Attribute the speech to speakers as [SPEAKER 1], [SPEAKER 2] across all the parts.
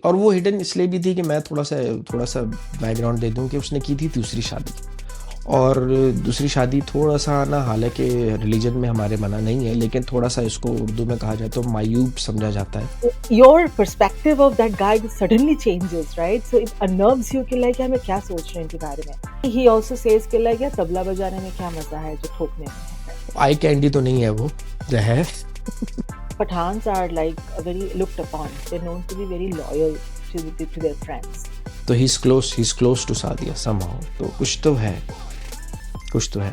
[SPEAKER 1] और वो हिडन इसलिए भी थी कि मैं थोड़ा-सा बैकग्राउंड दे दूँ कि उसने की थी दूसरी शादी। और दूसरी शादी थोड़ा-सा ना, हालाँकि रिलीजन में हमारे मना नहीं है, लेकिन थोड़ा-सा इसको उर्दू में कहा जाए तो मायूब समझा जाता है।
[SPEAKER 2] Your perspective of that guy suddenly changes, right? So it unnerves you कि like यार मैं क्या सोच रही हूँ इनके बारे में. He also says कि like यार तबला बजाने में क्या मजा है जो ठोकने में है.
[SPEAKER 1] आई कैंडी तो नहीं है वो, जो है।
[SPEAKER 2] Pathans are like very looked upon. They're known to be very loyal to their friends.
[SPEAKER 1] तो he is close to Sadia somehow, तो कुछ तो है, कुछ तो है।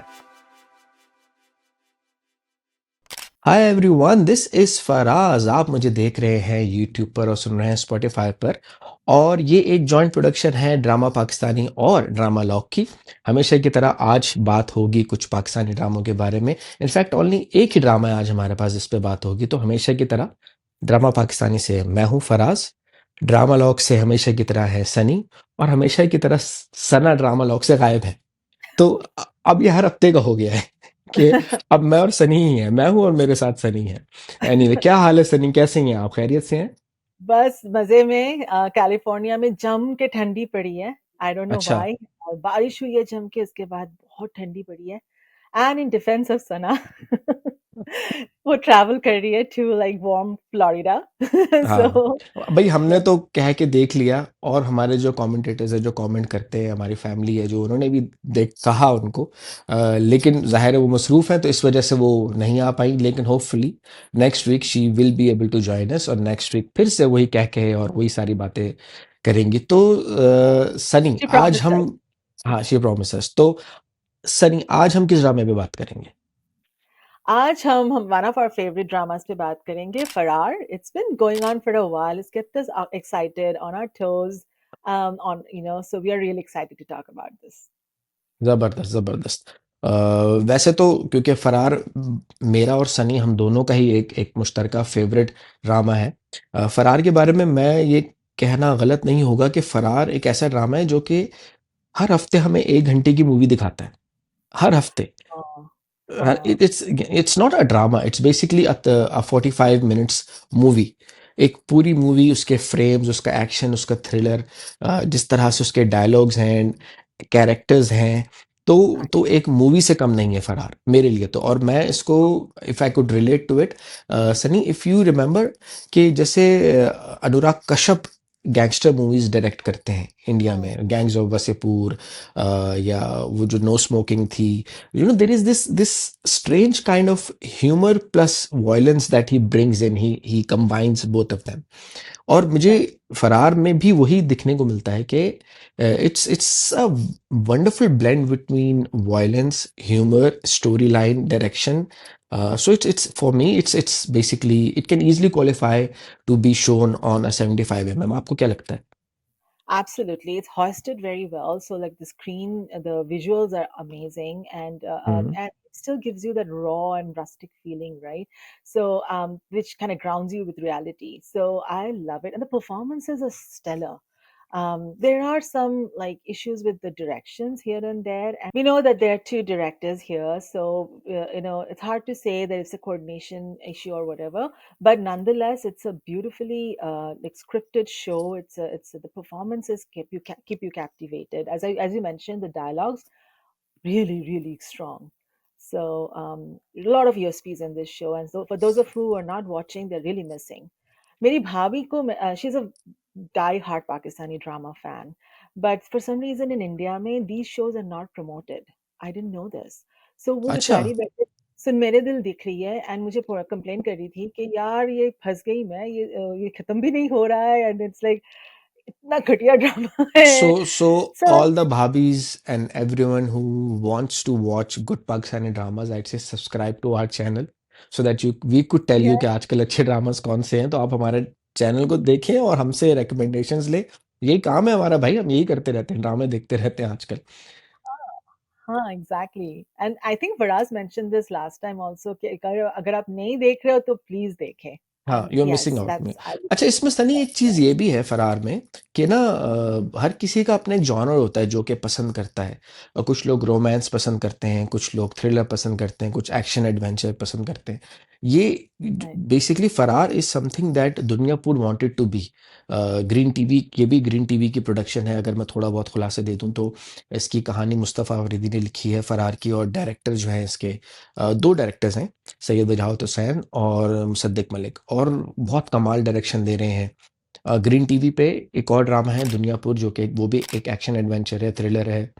[SPEAKER 1] Hi everyone, this is Faraz. आप मुझे देख रहे हैं यूट्यूब पर और सुन रहे हैं स्पॉटिफाई पर, और ये एक जॉइंट प्रोडक्शन है ड्रामा पाकिस्तानी और ड्रामा लॉक की। हमेशा की तरह आज बात होगी कुछ पाकिस्तानी ड्रामों के बारे में। इनफैक्ट ओनली एक ही ड्रामा है आज हमारे पास जिस पे बात होगी, तो हमेशा की तरह ड्रामा पाकिस्तानी से मैं हूँ फराज, ड्रामा लॉक से हमेशा की तरह है सनी, और हमेशा की तरह सना ड्रामा लॉक से गायब है। तो अब ये हर हफ्ते का हो गया है कि अब मैं और सनी ही है, मैं हूँ और मेरे साथ सनी है। एनीवे, क्या हाल है सनी, कैसे हैं आप, खैरियत से हैं?
[SPEAKER 2] बस मजे में कैलिफोर्निया में जम के ठंडी पड़ी है. आई डोंट नो
[SPEAKER 1] अच्छा।
[SPEAKER 2] व्हाई. बारिश हुई है जम के, उसके बाद बहुत ठंडी पड़ी है. एंड इन डिफेंस ऑफ सना वो ट्रैवल कर रही है टू लाइक वार्म फ्लोरिडा.
[SPEAKER 1] हाँ,
[SPEAKER 2] सो
[SPEAKER 1] भाई हमने तो कह के देख लिया, और हमारे जो कमेंटेटर्स है, जो कमेंट करते हैं, हमारी फैमिली है जो, उन्होंने भी देख कहा उनको, लेकिन जाहिर है वो मसरूफ़ हैं तो इस वजह से वो नहीं आ पाई, लेकिन hopefully next week she will be able to join us, और नेक्स्ट वीक फिर से वही कह के और वही सारी बातें करेंगी। तो सनी
[SPEAKER 2] शी
[SPEAKER 1] आज हम,
[SPEAKER 2] प्रॉमिसेस.
[SPEAKER 1] हाँ शी प्रोमिस, तो सनी आज हम किस ड्रामे पे बात करेंगे?
[SPEAKER 2] आज हम one of our favourite dramas पे बात करेंगे, Faraar. It's been going on for a while. It's kept us excited on our toes. On so we are really excited to talk about this.
[SPEAKER 1] ज़बरदस्त, ज़बरदस्त। वैसे तो क्योंकि फरार मेरा और सनी हम दोनों का ही एक एक मुश्तरका फ़ेवरेट ड्रामा है। फरार के बारे में मैं ये कहना गलत नहीं होगा कि फरार एक ऐसा ड्रामा है जो कि हर हफ्ते हमें 1 घंटे की मूवी दिखाता है, हर हफ्ते।
[SPEAKER 2] हाँ,
[SPEAKER 1] इट
[SPEAKER 2] हाँ.
[SPEAKER 1] It's not a drama, it's basically a 45 minutes movie. एक पूरी मूवी, उसके फ्रेम्स, उसका एक्शन, उसका थ्रिलर, जिस तरह से उसके डायलॉग्स हैं, कैरेक्टर्स हैं, तो एक मूवी से कम नहीं है फरार मेरे लिए तो। और मैं इसको, if I could relate to it, Sunny if you remember, कि जैसे Anurag Kashyap gangster movies direct करते हैं इंडिया
[SPEAKER 2] Hmm.
[SPEAKER 1] में, गैंग्स ऑफ वासेपुर, या वो जो नो स्मोकिंग थी, there is this strange kind of humor plus violence that he brings in, he combines both of them, और मुझे
[SPEAKER 2] Right.
[SPEAKER 1] फरार में भी वही दिखने को मिलता है कि it's a wonderful blend between violence, humour, story line, direction. So it's for me, it's basically, it can easily qualify to be shown on a 75 mm। आपको क्या लगता है?
[SPEAKER 2] Absolutely, it's hoisted very well. So, like the screen, the visuals are amazing,
[SPEAKER 1] hmm.
[SPEAKER 2] and it still gives you that raw and rustic feeling, right? So, which kind of grounds you with reality. So, I love it, and the performances are stellar. There are some like issues with the directions here and there, and we know that there are two directors here, so it's hard to say that it's a coordination issue or whatever, but nonetheless it's a beautifully like scripted show. It's the performances keep you captivated, as you mentioned, the dialogues really strong. So a lot of USPs in this show, and so for those of who are not watching, they're really missing. मेरी भाभी को she's a die-hard Pakistani drama fan, but for some reason in India में these shows are not promoted. I didn't know this. So वो
[SPEAKER 1] अच्छा।
[SPEAKER 2] बेचारी बैठे सुन मेरे दिल दिख रही है, एंड मुझे पूरा कंप्लेन कर रही थी कि यार ये फंस गई मैं, ये खत्म भी नहीं हो रहा है, एंड इट्स लाइक इतना घटिया ड्रामा है.
[SPEAKER 1] So
[SPEAKER 2] So
[SPEAKER 1] all the bhabis and everyone who wants to watch good Pakistani dramas, I'd say subscribe to our channel so that you we could tell you
[SPEAKER 2] yeah.
[SPEAKER 1] कि आजकल अच्छे dramas कौन से हैं, तो आप हमारे चैनल को देखें और हमसे recommendations लें। यही काम है हमारा भाई, हम यही करते रहते हैं, ड्रामे देखते रहते हैं आजकल।
[SPEAKER 2] हाँ, exactly. And I think Faraz mention this last time also कि अगर अगर आप नहीं देख रहे हो तो प्लीज देखें.
[SPEAKER 1] हाँ,
[SPEAKER 2] and
[SPEAKER 1] you are missing
[SPEAKER 2] yes,
[SPEAKER 1] out में।
[SPEAKER 2] दैट्स आई वुड
[SPEAKER 1] अच्छा,
[SPEAKER 2] से.
[SPEAKER 1] इसमें सनी एक चीज़ ये भी है फरार में कि ना हर किसी का अपना एक जॉनर होता है जो कि पसंद करता है। कुछ लोग रोमांस पसंद करते हैं, कुछ लोग थ्रिलर पसंद करते हैं, कुछ एक्शन एडवेंचर पसंद करते हैं। ये
[SPEAKER 2] Right.
[SPEAKER 1] Basically Faraar is something that Duniyapur wanted to be. Green TV, ये भी ग्रीन टीवी की प्रोडक्शन है। अगर मैं थोड़ा बहुत खुलासा दे दूं तो इसकी कहानी मुस्तफ़ा अफरीदी ने लिखी है फरार की, और डायरेक्टर जो है इसके दो डायरेक्टर्स हैं, सैयद वजाहत हुसैन और मुसद्दिक मलिक, और बहुत कमाल डायरेक्शन दे रहे हैं। ग्रीन टीवी पे एक और ड्रामा है दुनियापुर, जो कि वो भी एक एक्शन एडवेंचर है, थ्रिलर है,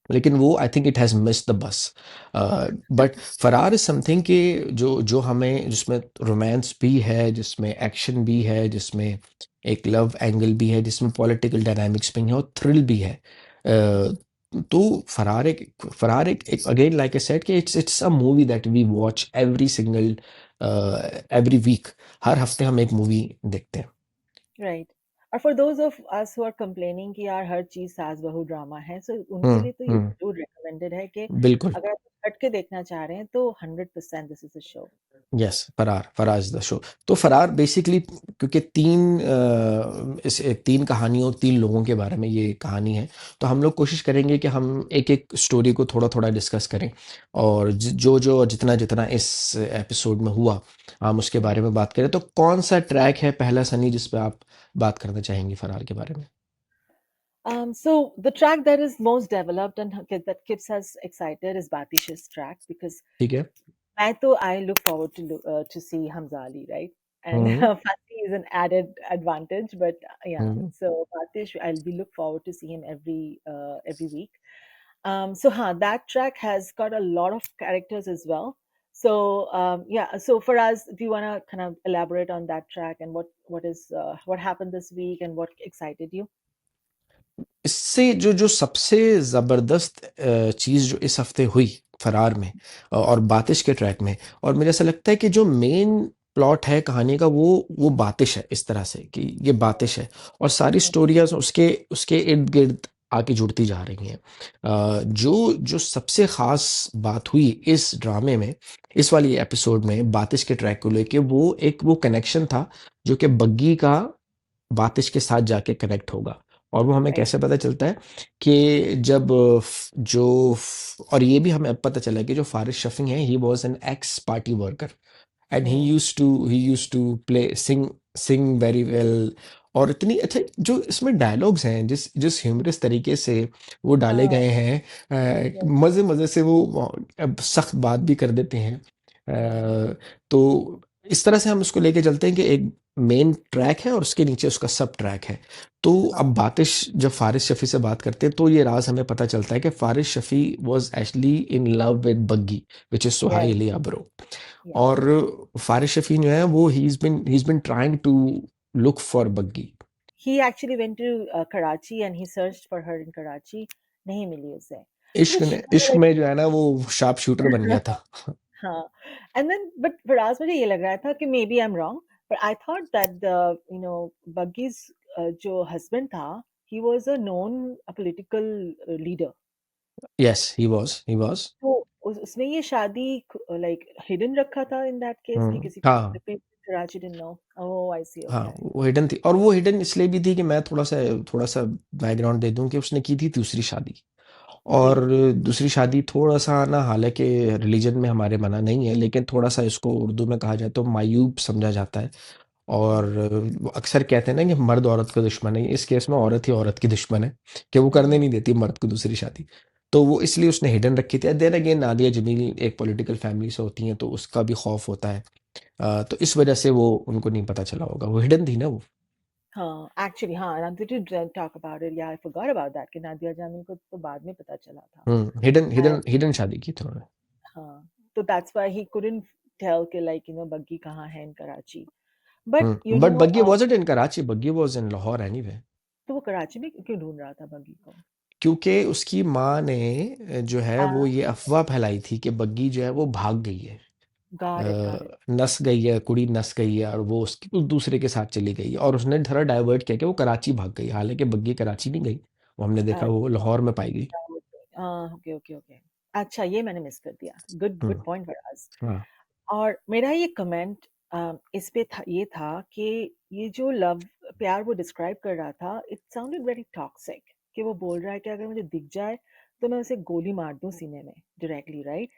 [SPEAKER 1] लेकिन वो I think it has missed the bus. But फरार इज समथिंग कि जो हमें, जिसमें रोमांस भी है, जिसमें एक्शन भी है, जिसमें एक लव एंगल भी है, जिसमें पॉलिटिकल डायनामिक्स भी है और थ्रिल भी है। तो फरार एक अगेन लाइक आई सेड कि it's a movie that we watch every single every week. हर हफ्ते हम एक मूवी देखते हैं।
[SPEAKER 2] राइट। और for those of us who are complaining कि यार हर चीज सास बहू ड्रामा है, सो उनके लिए तो ये
[SPEAKER 1] हम्म।
[SPEAKER 2] जरूर रिकमेंडेड है कि
[SPEAKER 1] बिल्कुल।
[SPEAKER 2] अगर आप हट के देखना चाह रहे हैं तो 100% this is a show.
[SPEAKER 1] Yes, फरार इज द शो। तो फरार बेसिकली, क्योंकि तीन कहानियों, तीन लोगों के बारे में ये कहानी है, तो हम लोग कोशिश करेंगे कि हम एक एक स्टोरी को थोड़ा थोड़ा डिस्कस करें, और जो जो जितना जितना इस एपिसोड में हुआ हम उसके बारे में बात करें। तो कौन सा ट्रैक है पहला, सनी, जिस पे आप बात करना चाहेंगी फरार के बारे में?
[SPEAKER 2] So the track that is most developed and that keeps us excited is Batish's track because
[SPEAKER 1] ठीक है।
[SPEAKER 2] I look forward to see Hamza Ali, right? And
[SPEAKER 1] hmm.
[SPEAKER 2] Fatih is an added advantage, but yeah.
[SPEAKER 1] Hmm.
[SPEAKER 2] So Batish, we look forward to see him every week. So that track has got a lot of characters as well. So yeah, so for us, do you want to kind of elaborate on that track and what happened this week and what excited you?
[SPEAKER 1] इससे जो जो सबसे ज़बरदस्त चीज़ जो इस हफ्ते हुई फरार में, और बातिश के ट्रैक में, और मुझे ऐसा लगता है कि जो मेन प्लॉट है कहानी का, वो बातिश है, इस तरह से कि ये बातिश है, और सारी स्टोरियाज उसके उसके इर्द गिर्द आके जुड़ती जा रही हैं। जो जो सबसे ख़ास बात हुई इस ड्रामे में, इस वाली एपिसोड में बातिश के ट्रैक को लेके, वो कनेक्शन था जो कि बग्गी का बातिश के साथ जाके कनेक्ट होगा। और वो हमें
[SPEAKER 2] Right.
[SPEAKER 1] कैसे पता चलता है कि जब और ये भी हमें अब पता चला कि जो फारिस शफी हैं, he was an ex party worker, and
[SPEAKER 2] Hmm.
[SPEAKER 1] He used to play sing sing very well. और इतनी अच्छा जो इसमें डायलॉग्स हैं, जिस जिस ह्यूमरस तरीके से वो डाले
[SPEAKER 2] Uh,
[SPEAKER 1] गए हैं,
[SPEAKER 2] yes.
[SPEAKER 1] मज़े मज़े से वो अब सख्त बात भी कर देते हैं। तो इस तरह से हम उसको लेके चलते हैं कि एक मेन ट्रैक है और उसके नीचे उसका सब ट्रैक है। तो अब बातिश जब फारिस शफी से बात करते हैं, तो ये राज हमें पता चलता है कि Faris Shafi was actually in love with Baggi, which is
[SPEAKER 2] Yes.
[SPEAKER 1] Suhail Abro.
[SPEAKER 2] Yeah.
[SPEAKER 1] और फारिस शफी जो है वो he is been trying to look for Baggi.
[SPEAKER 2] He actually went to Karachi and he searched for her in Karachi. नहीं मिली उसे.
[SPEAKER 1] इश्क
[SPEAKER 2] Which
[SPEAKER 1] ने
[SPEAKER 2] kind of
[SPEAKER 1] इश्क में जो है ना वो शार्प शूटर बन गया
[SPEAKER 2] like
[SPEAKER 1] था।
[SPEAKER 2] हाँ. And then but फिराज मुझे ये लग रहा था कि maybe I'm wrong, but I thought that the Buggy's जो husband था, he was a known political leader.
[SPEAKER 1] Yes, he was.
[SPEAKER 2] तो उसने ये शादी like hidden रखा था in that case कि किसी को
[SPEAKER 1] हाँ।
[SPEAKER 2] the people in Karachi didn't know. Oh, I see.
[SPEAKER 1] हाँ,
[SPEAKER 2] Okay.
[SPEAKER 1] वो हिडन थी, और वो हिडन इसलिए भी थी कि मैं थोड़ा सा बैकग्राउंड दे दूं कि उसने की थी दूसरी शादी।
[SPEAKER 2] जी.
[SPEAKER 1] और दूसरी शादी थोड़ा सा ना, हालांकि रिलीजन में हमारे मना नहीं है, लेकिन थोड़ा सा इसको उर्दू में कहा जाए तो मायूब समझा जाता है। और
[SPEAKER 2] Hmm.
[SPEAKER 1] वो अक्सर कहते हैं ना कि मर्द औरत का दुश्मन है, इस केस में औरत ही औरत की दुश्मन है, कि वो करने
[SPEAKER 2] Hmm.
[SPEAKER 1] नहीं देती मर्द को दूसरी शादी। तो वो इसलिए उसने हिडन रखी थी। देन अगेन नादिया जमील एक पॉलिटिकल फैमिली से होती हैं, तो उसका भी खौफ होता है। तो इस वजह से वो उनको नहीं पता चला होगा, वो हिडन थी ना वो।
[SPEAKER 2] हाँ, एक्चुअली हाँ, now that you talk about it, yeah, I forgot about that कि नादिया जामिल को तो बाद में पता चला था।
[SPEAKER 1] हिडन
[SPEAKER 2] And
[SPEAKER 1] हिडन हिडन शादी की थी उन्होंने।
[SPEAKER 2] हाँ, तो that's why he couldn't tell कि like बग्गी कहाँ है in Karachi. But
[SPEAKER 1] but Baggi wasn't in Karachi, Baggi was in Lahore anyway.
[SPEAKER 2] तो वो कराची में क्यों ढूंढ रहा था बग्गी को?
[SPEAKER 1] क्योंकि उसकी माँ ने जो है वो
[SPEAKER 2] Ah,
[SPEAKER 1] ये अफ़वाह फैलाई थी कि बग्गी जो है वो भाग गई है।
[SPEAKER 2] got it.
[SPEAKER 1] नस गई है, कुड़ी नस गई है, और वो उसकी कुछ दूसरे के साथ चली गई है, और उसने थोड़ा डाइवर्ट किया कि वो कराची भाग गई। हालाँकि बग्गी कराची नहीं गई, वो हमने देखा वो
[SPEAKER 2] अच्छा,
[SPEAKER 1] लाहौर में पाई गई।
[SPEAKER 2] Okay okay okay. अच्छा, ये मैंने मिस कर दिया. Good
[SPEAKER 1] hmm,
[SPEAKER 2] good point for us.
[SPEAKER 1] हाँ।
[SPEAKER 2] और मेरा ये कमेंट इस पे था ये था कि ये जो लव प्यार वो डिस्क्राइब कर रहा था, इट साउंडेड वेरी टॉक्सिक। कि वो बोल रहा है कि अगर मुझे दिख जाए तो मैं उसे गोली मार दूं सीने में directly, right?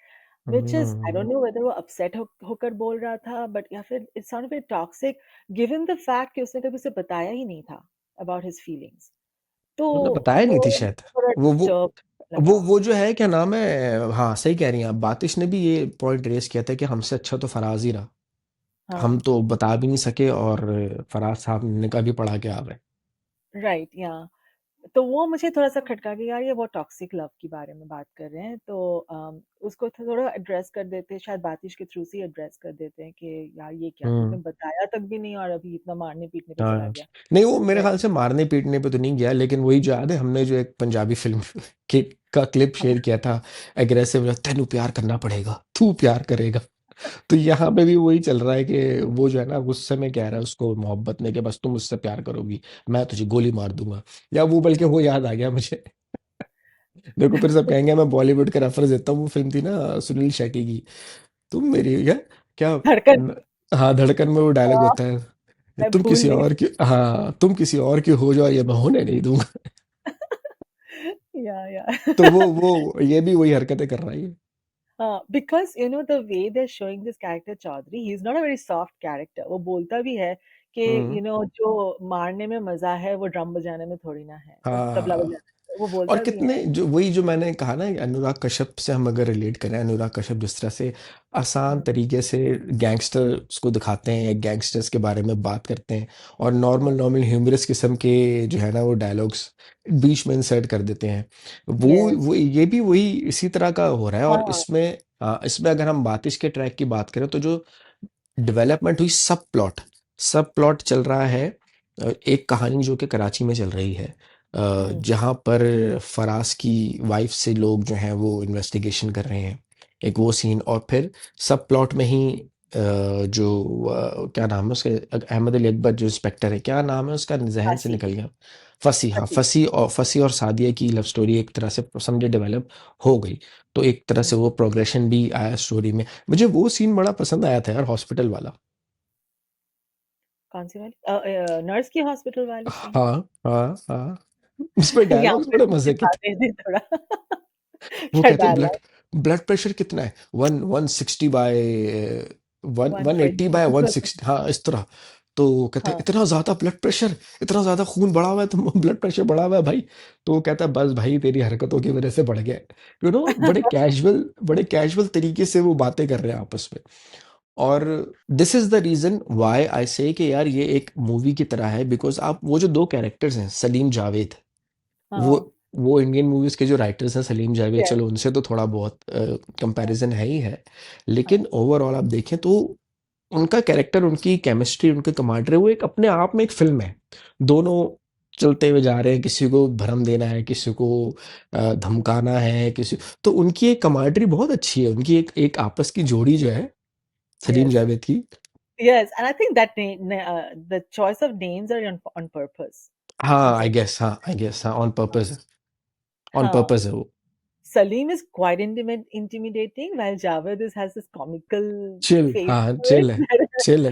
[SPEAKER 2] Which is I don't
[SPEAKER 1] hmm.
[SPEAKER 2] Know whether वो अपसेट होकर बोल रहा था, बट या फिर it sounded very toxic given the fact कि उसने कभी उसे बताया ही नहीं था अबाउट हिज फीलिंग्स। तो
[SPEAKER 1] मतलब बताया नहीं
[SPEAKER 2] वो
[SPEAKER 1] थी
[SPEAKER 2] मुझे
[SPEAKER 1] शायद।
[SPEAKER 2] थोड़ा
[SPEAKER 1] वो वो
[SPEAKER 2] डिस्टर्ब
[SPEAKER 1] वो
[SPEAKER 2] लगा।
[SPEAKER 1] वो जो है क्या नाम है, हाँ सही कह रही हैं आप। बातिश ने भी ये पॉइंट रेस किया था कि हमसे अच्छा तो फराज ही रहा। हम
[SPEAKER 2] हाँ,
[SPEAKER 1] तो बता भी नहीं सके और फराज साहब ने का भी पढ़ा के आ गए।
[SPEAKER 2] राइट, या तो वो मुझे थोड़ा-सा खटका कि यार ये बहुत टॉक्सिक लव के बारे में बात कर रहे हैं, तो उसको थोड़ा एड्रेस कर देते हैं, शायद बातिश के थ्रू से ही एड्रेस कर देते हैं कि यार ये क्या तूने
[SPEAKER 1] हम्म।
[SPEAKER 2] बताया तक भी नहीं और अभी इतना मारने-पीटने पे चला
[SPEAKER 1] हाँ।
[SPEAKER 2] गया।
[SPEAKER 1] नहीं वो मेरे
[SPEAKER 2] राइट,
[SPEAKER 1] ख्याल से मारने पीटने पे तो नहीं गया, लेकिन वही जो याद है हमने जो एक पंजाबी फिल्म के का क्लिप
[SPEAKER 2] हाँ,
[SPEAKER 1] शेयर किया था, एग्रेसिव, तेनू प्यार करना पड़ेगा, तू प्यार करेगा। तो यहाँ पे भी वही चल रहा है कि वो जो है ना गुस्से में कह रहा है उसको मोहब्बत में कि बस तुम मुझसे प्यार करोगी, मैं तुझे गोली मार दूंगा। या वो बल्कि वो याद आ गया मुझे। देखो फिर सब कहेंगे मैं बॉलीवुड का रेफरेंस देता हूँ, वो फिल्म थी ना सुनील शेट्टी की, तुम मेरी क्या क्या
[SPEAKER 2] धड़कन।
[SPEAKER 1] हाँ धड़कन में वो डायलॉग
[SPEAKER 2] हाँ,
[SPEAKER 1] होता है कि
[SPEAKER 2] मैं
[SPEAKER 1] तुम
[SPEAKER 2] भूल
[SPEAKER 1] किसी
[SPEAKER 2] नहीं
[SPEAKER 1] और की, हाँ तुम किसी और की हो जाओ ये मैं होने नहीं दूंगा।
[SPEAKER 2] या
[SPEAKER 1] तो वो ये भी वही हरकतें कर रहा है ये।
[SPEAKER 2] हाँ, because you know the way they are showing this character Chaudhry, he is not a very soft character. वो बोलता भी है कि
[SPEAKER 1] हम्म।
[SPEAKER 2] यू नो जो मारने में मज़ा है वो ड्रम बजाने में थोड़ी ना है, तबला
[SPEAKER 1] हाँ।
[SPEAKER 2] बजाने में। वो
[SPEAKER 1] और
[SPEAKER 2] बोलता भी
[SPEAKER 1] कितने
[SPEAKER 2] है।
[SPEAKER 1] जो वही जो मैंने कहा ना, अनुराग कश्यप से हम अगर रिलेट करें, अनुराग कश्यप जिस तरह से आसान
[SPEAKER 2] हुँ,
[SPEAKER 1] तरीके से गैंगस्टर्स को दिखाते हैं या गैंगस्टर्स के बारे में बात करते हैं, और नॉर्मल
[SPEAKER 2] हाँ,
[SPEAKER 1] नॉर्मल ह्यूमरस किस्म के जो है ना वो डायलॉग्स बीच में इंसर्ट कर देते हैं। वो
[SPEAKER 2] येस,
[SPEAKER 1] ये भी वही इसी तरह का हो रहा है। और
[SPEAKER 2] हाँ,
[SPEAKER 1] इसमें अगर हम बातिश के ट्रैक की बात करें तो जो डेवलपमेंट हुई, सब प्लॉट चल रहा है। एक कहानी जो कि कराची में चल रही है,
[SPEAKER 2] हुँ,
[SPEAKER 1] जहाँ पर फराज की वाइफ से लोग जो हैं वो इन्वेस्टिगेशन कर रहे हैं, एक वो सीन। और फिर सब प्लॉट में ही क्या नाम है उसके, अहमद अली अकबर जो इंस्पेक्टर है, क्या नाम है उसका, जहन से
[SPEAKER 2] हँसी,
[SPEAKER 1] निकल गया। फंसी, हाँ
[SPEAKER 2] हँसी।
[SPEAKER 1] फंसी और सादिया की लव स्टोरी एक तरह से समझे डेवलप हो गई। तो एक तरह से
[SPEAKER 2] हुँ,
[SPEAKER 1] वो प्रोग्रेशन भी आया स्टोरी में। मुझे वो सीन बड़ा पसंद आया था यार, हॉस्पिटल वाला।
[SPEAKER 2] कौन-सी वाली? नर्स की हॉस्पिटल वाली सीन?
[SPEAKER 1] हाँ, हाँ, हाँ। उसमें
[SPEAKER 2] यहाँ
[SPEAKER 1] डायलॉग्स
[SPEAKER 2] पे
[SPEAKER 1] बड़े
[SPEAKER 2] भी
[SPEAKER 1] मज़े के
[SPEAKER 2] चिढ़ा
[SPEAKER 1] थे।
[SPEAKER 2] दे दे थोड़ा।
[SPEAKER 1] वो
[SPEAKER 2] क्या
[SPEAKER 1] कहते हैं ब्लड
[SPEAKER 2] डायलॉग?
[SPEAKER 1] ब्लड प्रेशर कितना है? 160 बाय 180 बाय
[SPEAKER 2] 120।
[SPEAKER 1] 160, हाँ, इस तरह। तो कहते हैं
[SPEAKER 2] हाँ,
[SPEAKER 1] इतना ज़्यादा ब्लड प्रेशर, इतना ज़्यादा खून बढ़ा हुआ है, तुम ब्लड प्रेशर बढ़ा हुआ है भाई। तो वो कहता है बस भाई तेरी हरकतों की वज़ह से बढ़ गया है। बड़े कैजुअल तरीके से वो बातें कर रहे हैं आपस में। और this is the reason why I से कि यार ये एक मूवी की तरह है, बिकॉज़ आप वो जो 2 कैरेक्टर्स हैं, सलीम जावेद, वो
[SPEAKER 2] हाँ,
[SPEAKER 1] वो इंडियन मूवीज़ के जो राइटर्स हैं सलीम जावेद,
[SPEAKER 2] यस,
[SPEAKER 1] चलो उनसे तो थोड़ा बहुत
[SPEAKER 2] हाँ,
[SPEAKER 1] कंपैरिज़न है ही है।
[SPEAKER 2] हाँ,
[SPEAKER 1] लेकिन ओवरऑल आप देखें तो उनका कैरेक्टर, उनकी केमिस्ट्री, उनके कमांडरे, वो एक अपने आप में एक फ़िल्म है। दोनों चलते हुए जा रहे हैं, किसी को भरम देना है, किसी को धमकाना है, किसी, तो उनकी एक कमांडरी बहुत अच्छी है। उनकी एक एक आपस की जोड़ी जो है, सलीम
[SPEAKER 2] यस।
[SPEAKER 1] जावेद की।
[SPEAKER 2] Yes, and I think that the choice of names are on purpose.
[SPEAKER 1] हाँ,
[SPEAKER 2] मतलब
[SPEAKER 1] आई गेस हाँ, ऑन
[SPEAKER 2] हाँ,
[SPEAKER 1] पर्पस है वो।
[SPEAKER 2] Salim is quite intimidating, while Javed has this comical
[SPEAKER 1] chill,
[SPEAKER 2] face
[SPEAKER 1] हाँ,
[SPEAKER 2] to it,
[SPEAKER 1] चिल है, chill है।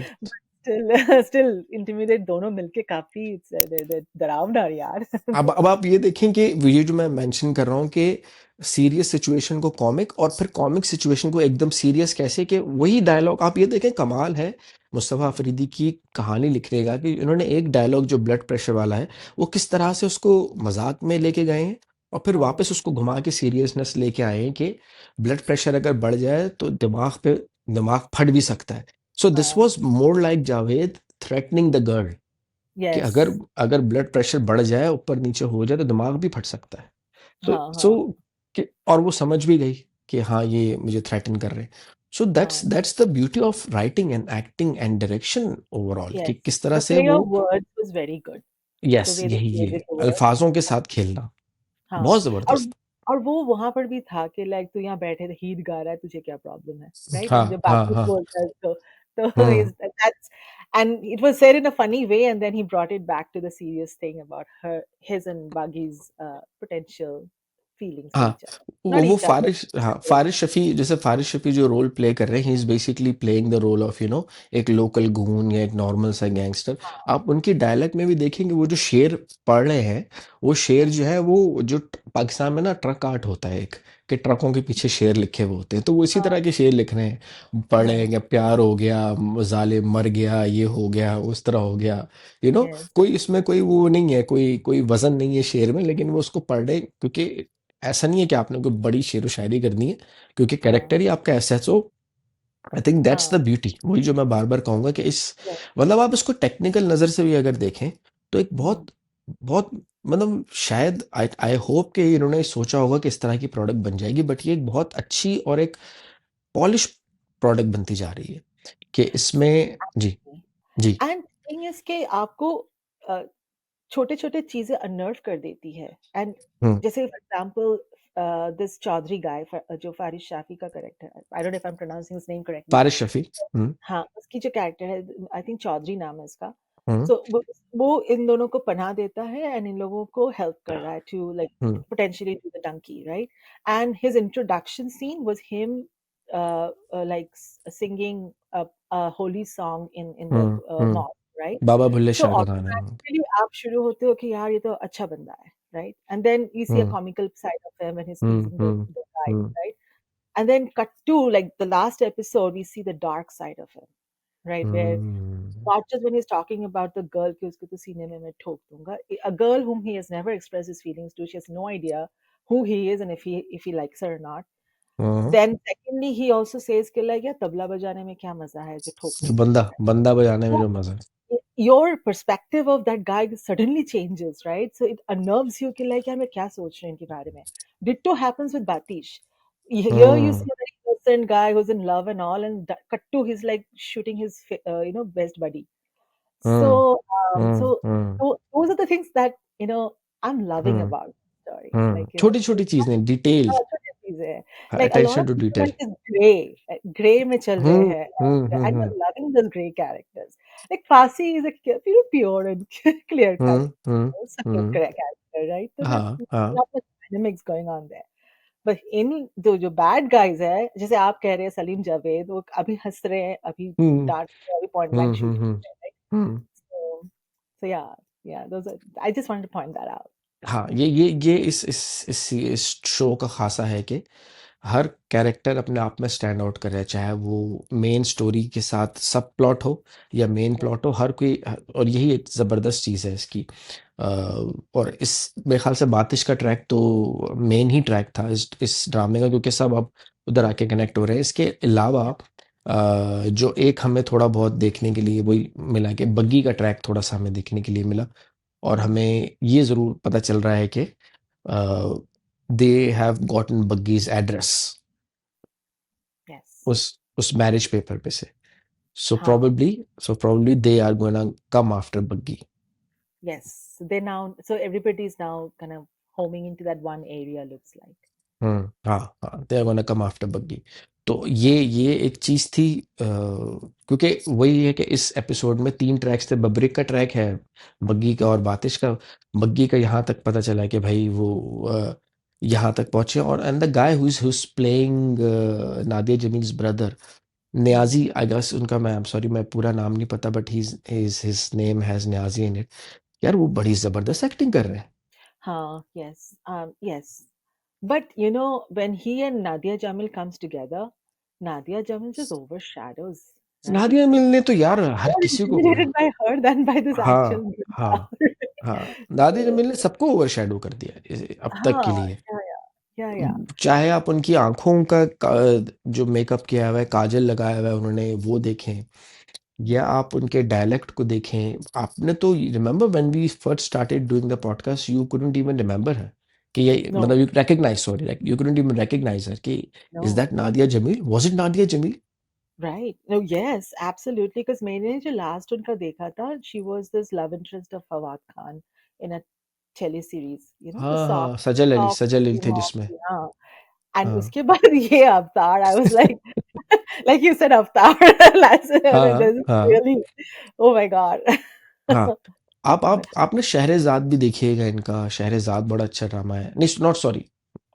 [SPEAKER 2] but still intimidate दोनों मिलके काफी डरावना है यार।
[SPEAKER 1] अब आप ये देखें कि ये जो मैं मेंशन कर रहा हूँ कि सीरियस सिचुएशन को कॉमिक, और फिर कॉमिक सिचुएशन को एकदम सीरियस कैसे, कि वही डायलॉग आप ये देखें, कमाल है मुस्तफ़ा अफरीदी की कहानी लिखने का कि इन्होंने एक डायलॉग जो ब्लड प्रेशर वाला है, वो किस तरह से उसको मजाक में लेके गए हैं, और फिर
[SPEAKER 2] हाँ,
[SPEAKER 1] वापस उसको घुमा के सीरियसनेस लेके आए हैं कि ब्लड प्रेशर अगर बढ़ जाए तो दिमाग फट भी सकता है। सो दिस
[SPEAKER 2] हाँ,
[SPEAKER 1] was more like Javed threatening the girl, कि अगर
[SPEAKER 2] yes,
[SPEAKER 1] अगर ब्लड प्रेशर बढ़ जाए, ऊपर नीचे हो जाए, तो दिमाग भी फट सकता है। सो
[SPEAKER 2] हाँ,
[SPEAKER 1] सो
[SPEAKER 2] हाँ,
[SPEAKER 1] कि और वो समझ भी गई कि हाँ ये मुझे थ्रेटन कर रहे हैं। सो दैट्स
[SPEAKER 2] हाँ,
[SPEAKER 1] that's the beauty of writing and acting and direction overall, कि
[SPEAKER 2] yes.
[SPEAKER 1] किस तरह
[SPEAKER 2] The
[SPEAKER 1] से
[SPEAKER 2] play
[SPEAKER 1] वो,
[SPEAKER 2] of words was very good. The
[SPEAKER 1] yes
[SPEAKER 2] way they
[SPEAKER 1] यही
[SPEAKER 2] played
[SPEAKER 1] ये
[SPEAKER 2] with the words.
[SPEAKER 1] अल्फाजों के साथ खेलना
[SPEAKER 2] हाँ,
[SPEAKER 1] बहुत
[SPEAKER 2] और
[SPEAKER 1] जबरदस्त।
[SPEAKER 2] और वो वहाँ पर भी था कि लाइक तू यहाँ बैठे हीट गा रहा है, तुझे क्या प्रॉब्लम है, राइट?
[SPEAKER 1] हाँ,
[SPEAKER 2] जब
[SPEAKER 1] हाँ,
[SPEAKER 2] बाकी
[SPEAKER 1] हाँ।
[SPEAKER 2] बोलता है तो
[SPEAKER 1] hmm.
[SPEAKER 2] Is that's and it was said in a funny way and then he brought it back to the serious thing about her his and Baggy's potential feelings for
[SPEAKER 1] हाँ,
[SPEAKER 2] each other. Not
[SPEAKER 1] वो
[SPEAKER 2] each other.
[SPEAKER 1] फ़ारिश, हाँ, फ़ारिश शफ़ी, जैसे फ़ारिश शफ़ी जो role play कर रहे हैं, he is basically playing the role of एक local goon या एक नॉर्मल सा गैंगस्टर।
[SPEAKER 2] हाँ,
[SPEAKER 1] आप उनकी डायलॉग में भी देखेंगे, वो जो शेर पढ़ रहे हैं, वो शेर
[SPEAKER 2] हाँ,
[SPEAKER 1] जो है, वो जो पाकिस्तान में ना ट्रक आर्ट होता है एक, कि ट्रकों के पीछे शेर लिखे हुए होते हैं, तो वो इसी तरह
[SPEAKER 2] हाँ,
[SPEAKER 1] के शेर लिख रहे हैं। पढ़ रहे हैं
[SPEAKER 2] हाँ,
[SPEAKER 1] कि प्यार हो गया, ज़ालिम मर गया, ये हो गया, उस तरह हो गया।
[SPEAKER 2] yes,
[SPEAKER 1] कोई इसमें कोई वो नहीं है, कोई कोई वज़न नहीं है शेर में, लेकिन वो उसको पढ़ रहे, क्योंकि ऐसा नहीं है कि आपने कोई बड़ी शेरो शायरी करनी है, क्योंकि
[SPEAKER 2] हाँ,
[SPEAKER 1] कैरेक्टर ही आपका ऐसा है। सो आई थिंक दैट्स
[SPEAKER 2] हाँ,
[SPEAKER 1] द ब्यूटी, वही जो मैं बार बार कहूंगा कि इस,
[SPEAKER 2] yes,
[SPEAKER 1] मतलब आप इसको टेक्निकल नज़र से भी अगर देखें, तो एक
[SPEAKER 2] mhm,
[SPEAKER 1] बहुत बहुत, मतलब शायद आई आई होप कि इन्होंने सोचा होगा कि इस तरह की प्रोडक्ट बन जाएगी, बट ये एक बहुत अच्छी और एक पॉलिश प्रोडक्ट बनती जा रही है, कि इसमें जी,
[SPEAKER 2] absolutely.
[SPEAKER 1] Ji,
[SPEAKER 2] And thing is कि आपको अ, छोटे-छोटे चीज़ें अनर्व कर देती है एंड
[SPEAKER 1] हम्म,
[SPEAKER 2] जैसे for example this Chaudhary guy जो फारिस शाफी का कैरेक्टर है, I don't know if I am pronouncing his name correctly.
[SPEAKER 1] Faris Shafi. Hmm,
[SPEAKER 2] हाँ, उसकी जो कैरेक्टर है, आई थिंक चौधरी नाम है उसका।
[SPEAKER 1] हम्म,
[SPEAKER 2] सो वो इन दोनों को पनाह देता है एंड इन लोगों को हेल्प कर रहा है to like
[SPEAKER 1] hmm,
[SPEAKER 2] potentially do the donkey, right? And his introduction scene was him like singing a holy song in the
[SPEAKER 1] hmm.
[SPEAKER 2] mosque, right?
[SPEAKER 1] Baba Bulleh
[SPEAKER 2] So
[SPEAKER 1] Shah का गाना है।
[SPEAKER 2] automatically आप शुरू होते हो कि यार ये तो अच्छा बंदा है, right? And then you see a
[SPEAKER 1] hmm,
[SPEAKER 2] comical side of him when he's
[SPEAKER 1] hmm,
[SPEAKER 2] teasing
[SPEAKER 1] hmm,
[SPEAKER 2] the guy,
[SPEAKER 1] hmm,
[SPEAKER 2] right? And then cut to like the last episode, we see the dark side of him, right? Where
[SPEAKER 1] hmm,
[SPEAKER 2] not just when he's talking about the girl कि उसको तो सीने में मैं ठोक दूंगा, a girl whom he has never expressed his feelings to, she has no idea who he is and if he likes her or not.
[SPEAKER 1] Hmm.
[SPEAKER 2] Then secondly, he also says कि like यार तबला बजाने में क्या मजा है जो ठोकने
[SPEAKER 1] जो
[SPEAKER 2] में
[SPEAKER 1] बंदा
[SPEAKER 2] मजा है.
[SPEAKER 1] बंदा बजाने में
[SPEAKER 2] So
[SPEAKER 1] जो मजा है।
[SPEAKER 2] your perspective of that guy suddenly changes, right? So it unnerves you कि like यार मैं क्या सोच रहे हैं इनके बारे में. Ditto happens with Batish. Here you
[SPEAKER 1] hmm,
[SPEAKER 2] see a very innocent guy who's in love and all, and cut to he's like shooting his best buddy.
[SPEAKER 1] Hmm,
[SPEAKER 2] So,
[SPEAKER 1] hmm,
[SPEAKER 2] so
[SPEAKER 1] hmm,
[SPEAKER 2] those are the things that I'm loving
[SPEAKER 1] hmm,
[SPEAKER 2] about the story. Like
[SPEAKER 1] छोटी
[SPEAKER 2] it's
[SPEAKER 1] छोटी
[SPEAKER 2] not
[SPEAKER 1] चीजें, detail,
[SPEAKER 2] छोटी चीजें हैं. Like a lot
[SPEAKER 1] attention
[SPEAKER 2] of
[SPEAKER 1] to
[SPEAKER 2] people are
[SPEAKER 1] detail.
[SPEAKER 2] just gray में चल रहे
[SPEAKER 1] हम्म,
[SPEAKER 2] हैं, and
[SPEAKER 1] hmm,
[SPEAKER 2] you're loving those gray characters. Like Fasi is a pure and clear cut,
[SPEAKER 1] hmm, hmm,
[SPEAKER 2] succinct
[SPEAKER 1] hmm,
[SPEAKER 2] character, right? So there's
[SPEAKER 1] हाँ, हाँ,
[SPEAKER 2] not much dynamics going on there. But in जो bad guys है, जैसे आप कह रहे हैं सलीम जावेद, वो अभी हंस रहे हैं, अभी
[SPEAKER 1] हम्म,
[SPEAKER 2] डांट रहे हैं, अभी पॉइंट
[SPEAKER 1] हम्म,
[SPEAKER 2] ब्लैंक शूट
[SPEAKER 1] हम्म,
[SPEAKER 2] कर रहे हैं,
[SPEAKER 1] हम्म।
[SPEAKER 2] so so yeah, those are, I just wanted to point that out.
[SPEAKER 1] हाँ, ये इस शो का खासा है कि हर कैरेक्टर अपने आप में स्टैंड आउट कर रहा है, चाहे वो मेन स्टोरी के साथ सब प्लॉट हो या मेन
[SPEAKER 2] Yeah,
[SPEAKER 1] प्लॉट हो, हर कोई। और यही एक ज़बरदस्त चीज़ है इसकी। और इस मेरे ख्याल से बातिश का ट्रैक तो मेन ही ट्रैक था इस ड्रामे का, क्योंकि सब अब उधर आके कनेक्ट हो रहे हैं। इसके अलावा
[SPEAKER 2] yeah,
[SPEAKER 1] जो एक हमें थोड़ा बहुत देखने के लिए वही मिला, कि बग्गी का ट्रैक थोड़ा सा हमें देखने के लिए मिला, और
[SPEAKER 2] mhm,
[SPEAKER 1] हमें ये ज़रूर पता चल रहा है कि they have gotten Baggy's address
[SPEAKER 2] yes,
[SPEAKER 1] उस मैरिज पेपर पे से। सो
[SPEAKER 2] हाँ,
[SPEAKER 1] probably so probably they are gonna come after Baggy.
[SPEAKER 2] yes, they now, so everybody is now kind of homing into that one area, looks like.
[SPEAKER 1] हाँ, हाँ, they are gonna come after Baggy. तो
[SPEAKER 2] Yeah,
[SPEAKER 1] ये एक चीज़ थी, क्योंकि वही है कि इस एपिसोड में 3 ट्रैक्स थे। बब्रिक का ट्रैक है, बग्गी का और बातिश का। बग्गी का यहाँ तक पता चला कि भाई वो यहाँ तक पहुँचे, और and the guy who is playing Nadia Jamil's brother,
[SPEAKER 2] mhm.
[SPEAKER 1] Niazi, I guess उनका, मैं आई एम सॉरी मैं पूरा नाम नहीं पता, but his name has Niazi in it. यार वो बड़ी ज़बरदस्त एक्टिंग कर रहे हैं।
[SPEAKER 2] Yes, yes. But you know, when he and Nadia Jamil comes together, Nadia Jamil just overshadows, right?
[SPEAKER 1] Nadia मिल ने तो यार हर
[SPEAKER 2] More
[SPEAKER 1] किसी को,
[SPEAKER 2] intimidated by her than by this actual
[SPEAKER 1] हाँ,
[SPEAKER 2] Gunda.
[SPEAKER 1] हाँ, हाँ, नादिया
[SPEAKER 2] So,
[SPEAKER 1] जमील ने सबको ओवरशैडो कर दिया अब तक के
[SPEAKER 2] हाँ,
[SPEAKER 1] लिए।
[SPEAKER 2] yeah.
[SPEAKER 1] चाहे आप उनकी आंखों जो मेकअप किया हुआ है, काजल लगाया हुआ है उन्होंने, वो देखें, या आप उनके डायलेक्ट को देखें। आपने तो remember when we first started doing the podcast, you couldn't even remember her, कि ये
[SPEAKER 2] No,
[SPEAKER 1] मतलब you recognise, sorry, you couldn't even recognise her, कि is
[SPEAKER 2] no.
[SPEAKER 1] That Nadia Jamil, was it Nadia Jamil?
[SPEAKER 2] Right. No, yes, absolutely. Because मैंने जो last उनका देखा था, she was this love interest of Fawad Khan in a teleseries. You know, the
[SPEAKER 1] हाँ,
[SPEAKER 2] soft,
[SPEAKER 1] हाँ, सजल Ali
[SPEAKER 2] soft
[SPEAKER 1] थे
[SPEAKER 2] mom.
[SPEAKER 1] जिसमें।
[SPEAKER 2] हाँ. And
[SPEAKER 1] हाँ,
[SPEAKER 2] उसके बाद ये अवतार, I was like, like you said, अवतार. That's
[SPEAKER 1] हाँ,
[SPEAKER 2] this is
[SPEAKER 1] हाँ,
[SPEAKER 2] really, oh my God.
[SPEAKER 1] हाँ। आप
[SPEAKER 2] But
[SPEAKER 1] आपने शहरेज़ाद भी देखिएगा इनका। शहरेज़ाद बड़ा अच्छा ड्रामा है, नहीं, not sorry,